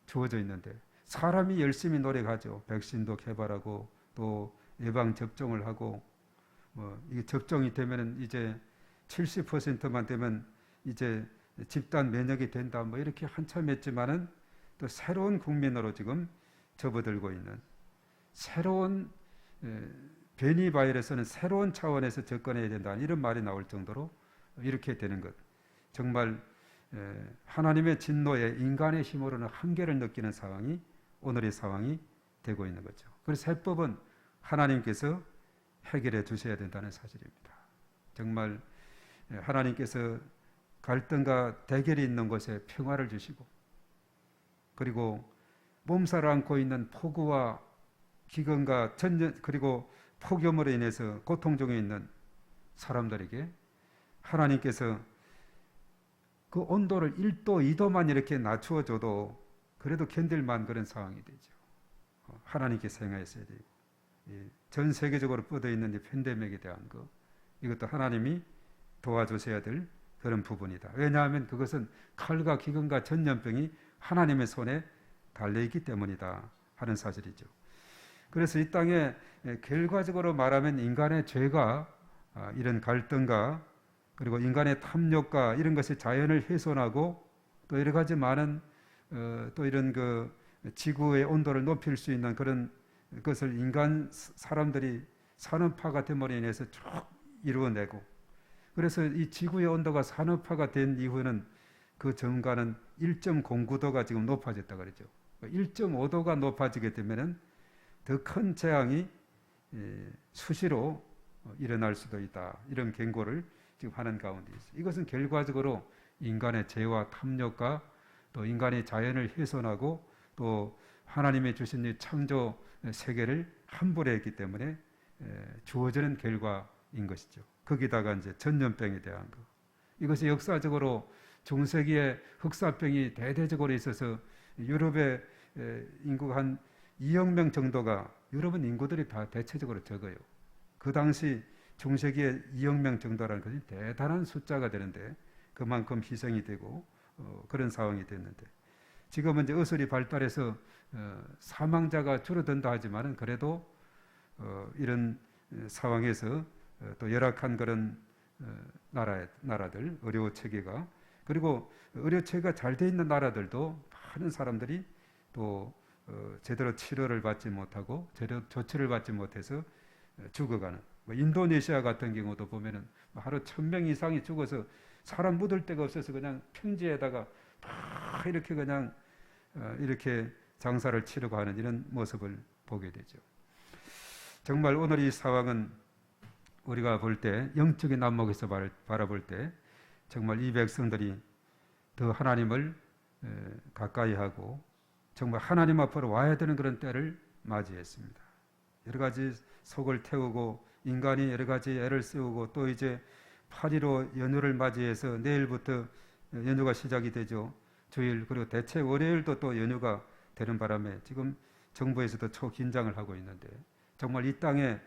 S2: 주어져 있는데 사람이 열심히 노력하죠. 백신도 개발하고 또 예방 접종을 하고 이게 접종이 되면은 이제 70%만 되면 이제 집단 면역이 된다 이렇게 한참 했지만은 또 새로운 국민으로 지금 접어들고 있는 새로운 변이 바이러스는 새로운 차원에서 접근해야 된다 이런 말이 나올 정도로 이렇게 되는 것. 정말 하나님의 진노에 인간의 힘으로는 한계를 느끼는 상황이 오늘의 상황이 되고 있는 거죠. 그래서 해법은 하나님께서 해결해 주셔야 된다는 사실입니다. 정말 하나님께서 갈등과 대결이 있는 곳에 평화를 주시고, 그리고 몸살을 앓고 있는 폭우와 기근과 전쟁 그리고 폭염으로 인해서 고통 중에 있는 사람들에게 하나님께서 그 온도를 1도, 2도만 이렇게 낮추어줘도 그래도 견딜만 그런 상황이 되죠. 하나님께서 행하셔야 되고, 전 세계적으로 뻗어있는 이 팬데믹에 대한 거, 이것도 하나님이 도와주셔야 될 그런 부분이다. 왜냐하면 그것은 칼과 기근과 전염병이 하나님의 손에 달려있기 때문이다 하는 사실이죠. 그래서 이 땅에 결과적으로 말하면 인간의 죄가 이런 갈등과 그리고 인간의 탐욕과 이런 것이 자연을 훼손하고 또 여러 가지 많은 또 이런 그 지구의 온도를 높일 수 있는 그런 것을 인간 사람들이 산업화가 됨으로 인해서 쭉 이루어내고, 그래서 이 지구의 온도가 산업화가 된 이후에는 그 전과는 1.09도가 지금 높아졌다 그러죠. 1.5도가 높아지게 되면은 더 큰 재앙이 수시로 일어날 수도 있다. 이런 경고를 지금 하는 가운데 있어요. 이것은 결과적으로 인간의 죄와 탐욕과 또 인간의 자연을 훼손하고 또 하나님의 주신 이 창조 세계를 함부로 했기 때문에 주어지는 결과인 것이죠. 거기다가 이제 전염병에 대한 것. 이것이 역사적으로 중세기에 흑사병이 대대적으로 있어서 유럽의 인구가 한 2억 명 정도가, 유럽은 인구들이 다 대체적으로 적어요. 그 당시 중세기에 2억 명 정도라는 것이 대단한 숫자가 되는데 그만큼 희생이 되고 그런 상황이 됐는데, 지금은 이제 의술이 발달해서 사망자가 줄어든다 하지만은 그래도 이런 상황에서 또 열악한 그런 나라들, 의료 체계가, 그리고 의료 체계가 잘 돼 있는 나라들도 많은 사람들이 또 제대로 치료를 받지 못하고 제대로 조치를 받지 못해서 죽어가는, 인도네시아 같은 경우도 보면은 하루 1,000명 이상이 죽어서 사람 묻을 데가 없어서 그냥 평지에다가 다 이렇게 그냥 이렇게 장사를 치르고 하는 이런 모습을 보게 되죠. 정말 오늘 이 상황은 우리가 볼 때, 영적인 안목에서 바라볼 때 정말 이 백성들이 더 하나님을 가까이 하고 정말 하나님 앞으로 와야 되는 그런 때를 맞이했습니다. 여러 가지 속을 태우고 인간이 여러 가지 애를 쓰고 또 이제 8.15 연휴를 맞이해서 내일부터 연휴가 시작이 되죠. 주일 그리고 대체 월요일도 또 연휴가 되는 바람에 지금 정부에서도 초긴장을 하고 있는데, 정말 이 땅에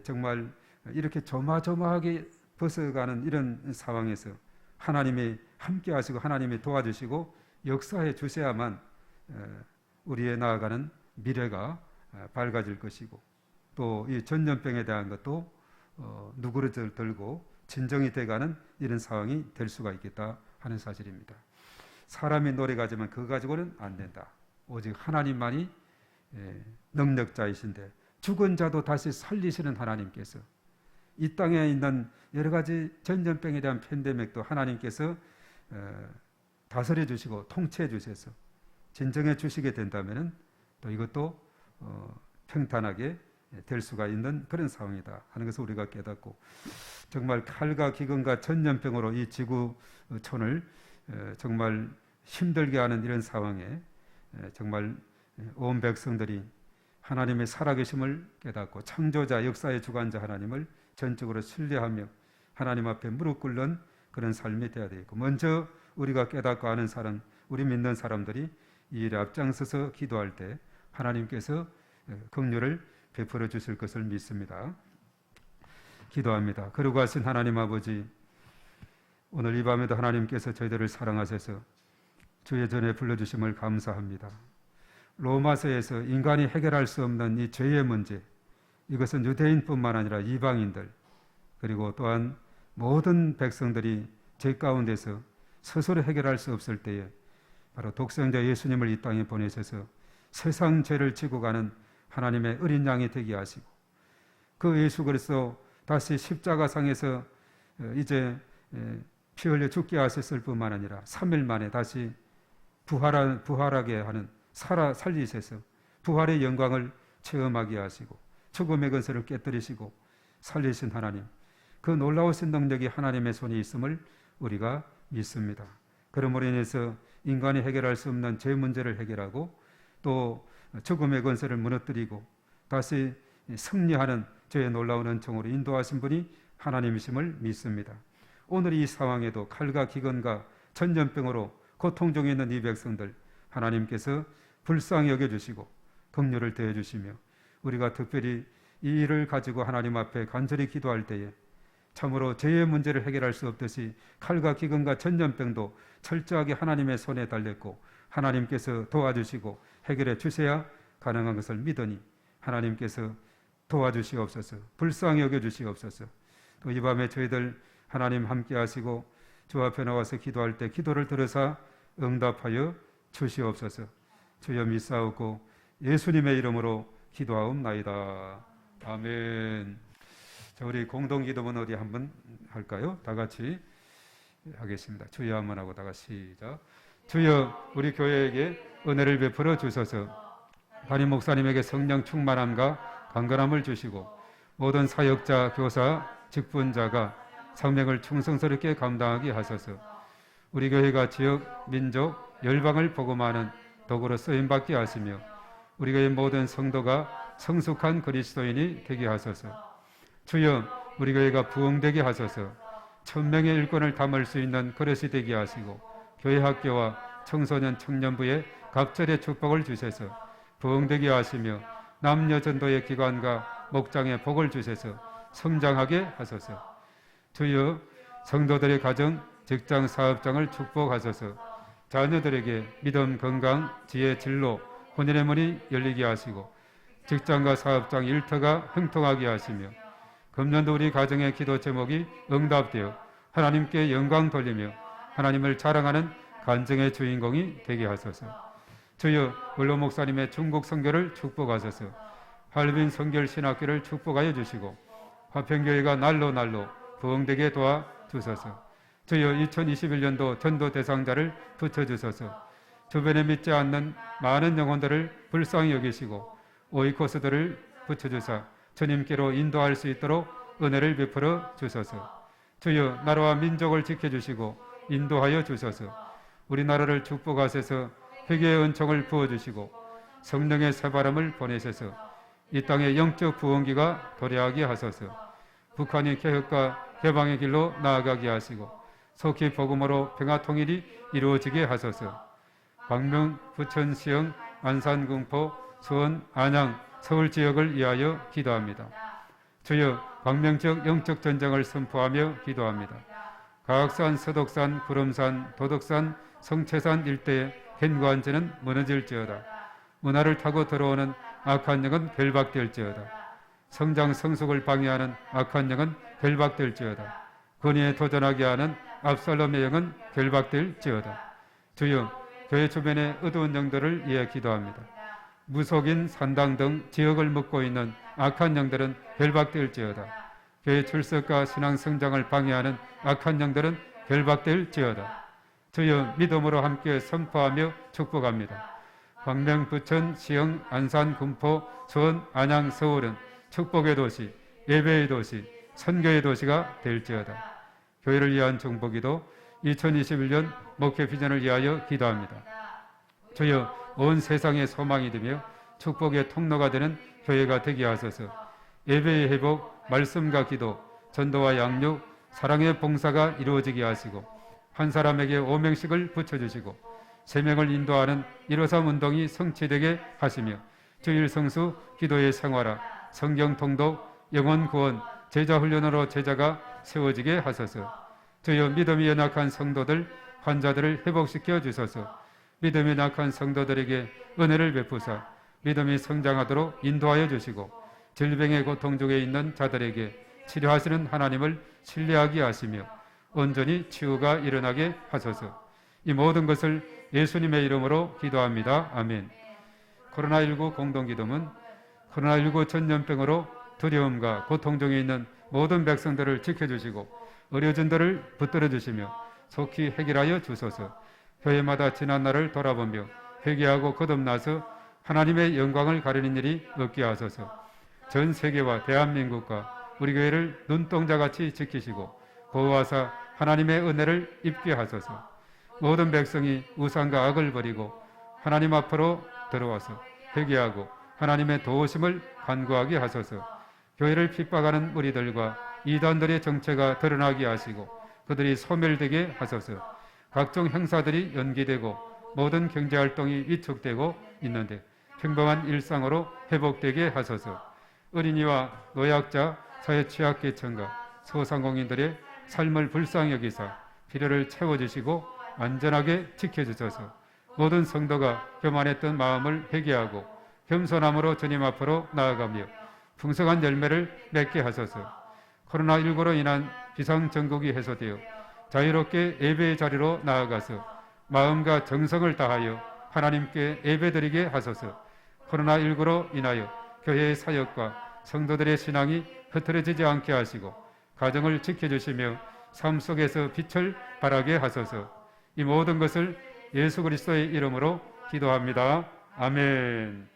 S2: 정말 이렇게 조마조마하게 벗어가는 이런 상황에서 하나님이 함께 하시고 하나님이 도와주시고 역사해 주셔야만 우리의 나아가는 미래가 밝아질 것이고, 또 이 전염병에 대한 것도 누그러져 들고 진정이 돼가는 이런 상황이 될 수가 있겠다 하는 사실입니다. 사람이 노력하지만 그거 가지고는 안 된다. 오직 하나님만이 능력자이신데, 죽은 자도 다시 살리시는 하나님께서 이 땅에 있는 여러 가지 전염병에 대한 팬데믹도 하나님께서 다스려 주시고 통치해 주셔서 진정해 주시게 된다면은 또 이것도 평탄하게 될 수가 있는 그런 상황이다 하는 것을 우리가 깨닫고, 정말 칼과 기근과 전염병으로 이 지구촌을 정말 힘들게 하는 이런 상황에 정말 온 백성들이 하나님의 살아계심을 깨닫고 창조자 역사의 주관자 하나님을 전적으로 신뢰하며 하나님 앞에 무릎 꿇는 그런 삶이 되어야 되고, 먼저 우리가 깨닫고 아는 사람, 우리 믿는 사람들이 이 일에 앞장서서 기도할 때 하나님께서 긍휼을 베풀어 주실 것을 믿습니다. 기도합니다. 그러고 하신 하나님 아버지, 오늘 이 밤에도 하나님께서 저희들을 사랑하셔서 주의 전에 불러주심을 감사합니다. 로마서에서 인간이 해결할 수 없는 이 죄의 문제, 이것은 유대인뿐만 아니라 이방인들 그리고 또한 모든 백성들이 죄 가운데서 스스로 해결할 수 없을 때에 바로 독생자 예수님을 이 땅에 보내셔서 세상 죄를 지고 가는 하나님의 어린 양이 되게 하시고 그 예수 그리스도 다시 십자가상에서 이제 피 흘려 죽게 하셨을 뿐만 아니라 3일 만에 다시 부활하게 하는 살리셔서 부활의 영광을 체험하게 하시고 죽음의 근세를 깨뜨리시고 살리신 하나님, 그 놀라우신 능력이 하나님의 손에 있음을 우리가 믿습니다. 그러므로 인해서 인간이 해결할 수 없는 죄 문제를 해결하고 또 죽음의 권세를 무너뜨리고 다시 승리하는 죄의 놀라운 은총으로 인도하신 분이 하나님이심을 믿습니다. 오늘 이 상황에도 칼과 기근과 전염병으로 고통 중에 있는 이 백성들 하나님께서 불쌍히 여겨주시고 긍휼을 더해주시며 우리가 특별히 이 일을 가지고 하나님 앞에 간절히 기도할 때에 참으로 죄의 문제를 해결할 수 없듯이 칼과 기근과 전염병도 철저하게 하나님의 손에 달렸고 하나님께서 도와주시고 해결해 주셔야 가능한 것을 믿으니 하나님께서 도와주시옵소서, 불쌍히 여겨주시옵소서. 또 이 밤에 저희들 하나님 함께 하시고 주 앞에 나와서 기도할 때 기도를 들으사 응답하여 주시옵소서. 주여 믿사옵고 예수님의 이름으로 기도하옵나이다. 아멘. 자, 우리 공동기도문 어디 한번 할까요? 다 같이 하겠습니다. 주여 한번 하고 다 같이 시작. 주여 우리 교회에게 은혜를 베풀어 주소서. 담임 목사님에게 성령 충만함과 강건함을 주시고 모든 사역자, 교사, 직분자가 사명을 충성스럽게 감당하게 하소서. 우리 교회가 지역, 민족, 열방을 복음하는 도구로 쓰임받게 하시며 우리 교회 모든 성도가 성숙한 그리스도인이 되게 하소서. 주여 우리 교회가 부흥되게 하소서. 1000명의 일꾼을 담을 수 있는 그릇이 되게 하시고 교회 학교와 청소년 청년부에 갑절의 축복을 주셔서 부흥되게 하시며 남녀 전도의 기관과 목장에 복을 주셔서 성장하게 하소서. 주여 성도들의 가정, 직장, 사업장을 축복하소서. 자녀들에게 믿음, 건강, 지혜, 진로, 혼인의 문이 열리게 하시고 직장과 사업장 일터가 형통하게 하시며 금년도 우리 가정의 기도 제목이 응답되어 하나님께 영광 돌리며 하나님을 자랑하는 간증의 주인공이 되게 하소서. 주여 원로 목사님의 중국 선교를 축복하소서. 할빈 선결 신학교를 축복하여 주시고 화평교회가 날로 부흥되게 도와주소서. 주여 2021년도 전도 대상자를 붙여주소서. 주변에 믿지 않는 많은 영혼들을 불쌍히 여기시고 오이코스들을 붙여주사 주님께로 인도할 수 있도록 은혜를 베풀어 주소서. 주여 나라와 민족을 지켜주시고 인도하여 주소서. 우리나라를 축복하셔서 회개의 은총을 부어주시고 성령의 새바람을 보내셔서 이 땅에 영적 부흥기가 도래하게 하소서. 북한이 개혁과 개방의 길로 나아가게 하시고 속히 복음으로 평화 통일이 이루어지게 하소서. 광명, 부천, 시흥, 안산, 군포, 수원, 안양, 서울 지역을 위하여 기도합니다. 주여 광명 지역 영적 전쟁을 선포하며 기도합니다. 가악산, 서독산, 구름산, 도덕산, 성채산 일대의 견고한지는 무너질지어다. 문화를 타고 들어오는 악한 영은 결박될지어다. 성장 성숙을 방해하는 악한 영은 결박될지어다. 권위에 도전하게 하는 압살롬의 영은 결박될지어다. 주여 교회 주변의 어두운 영들을 위해 기도합니다. 무속인, 산당 등 지역을 묶고 있는 악한 영들은 결박될지어다. 교회 출석과 신앙 성장을 방해하는 악한 영들은 결박될지어다. 주여 믿음으로 함께 선포하며 축복합니다. 광명, 부천, 시흥, 안산, 군포, 수원, 안양, 서울은 축복의 도시, 예배의 도시, 선교의 도시가 될지어다. 교회를 위한 정복기도 2021년 목회 비전을 위하여 기도합니다. 주여 온 세상의 소망이 되며 축복의 통로가 되는 교회가 되게 하소서. 예배의 회복, 말씀과 기도, 전도와 양육, 사랑의 봉사가 이루어지게 하시고 한 사람에게 5명씩을 붙여주시고 3명을 인도하는 153 운동이 성취되게 하시며 주일 성수, 기도의 생활화, 성경 통독, 영혼 구원, 제자 훈련으로 제자가 세워지게 하소서. 주여 믿음이 연약한 성도들, 환자들을 회복시켜 주소서. 믿음이 연약한 성도들에게 은혜를 베푸사 믿음이 성장하도록 인도하여 주시고 질병의 고통 중에 있는 자들에게 치료하시는 하나님을 신뢰하게 하시며 온전히 치유가 일어나게 하소서. 이 모든 것을 예수님의 이름으로 기도합니다. 아멘. 코로나19 공동기도문 코로나19 전염병으로 두려움과 고통 중에 있는 모든 백성들을 지켜주시고 의료진들을 붙들어 주시며 속히 해결하여 주소서. 교회마다 지난 날을 돌아보며 회개하고 거듭나서 하나님의 영광을 가리는 일이 없게 하소서. 전 세계와 대한민국과 우리 교회를 눈동자같이 지키시고 보호하사 하나님의 은혜를 입게 하소서. 모든 백성이 우상과 악을 버리고 하나님 앞으로 들어와서 회개하고 하나님의 도우심을 간구하게 하소서. 교회를 핍박하는 무리들과 이단들의 정체가 드러나게 하시고 그들이 소멸되게 하소서. 각종 행사들이 연기되고 모든 경제활동이 위축되고 있는데 평범한 일상으로 회복되게 하소서. 어린이와 노약자, 사회 취약계층과 소상공인들의 삶을 불쌍히 여기사 필요를 채워주시고 안전하게 지켜주소서. 모든 성도가 교만했던 마음을 회개하고 겸손함으로 주님 앞으로 나아가며 풍성한 열매를 맺게 하소서. 코로나19로 인한 비상정국이 해소되어 자유롭게 예배의 자리로 나아가서 마음과 정성을 다하여 하나님께 예배드리게 하소서. 코로나19로 인하여 교회의 사역과 성도들의 신앙이 흐트러지지 않게 하시고 가정을 지켜주시며 삶 속에서 빛을 발하게 하소서. 이 모든 것을 예수 그리스도의 이름으로 기도합니다. 아멘.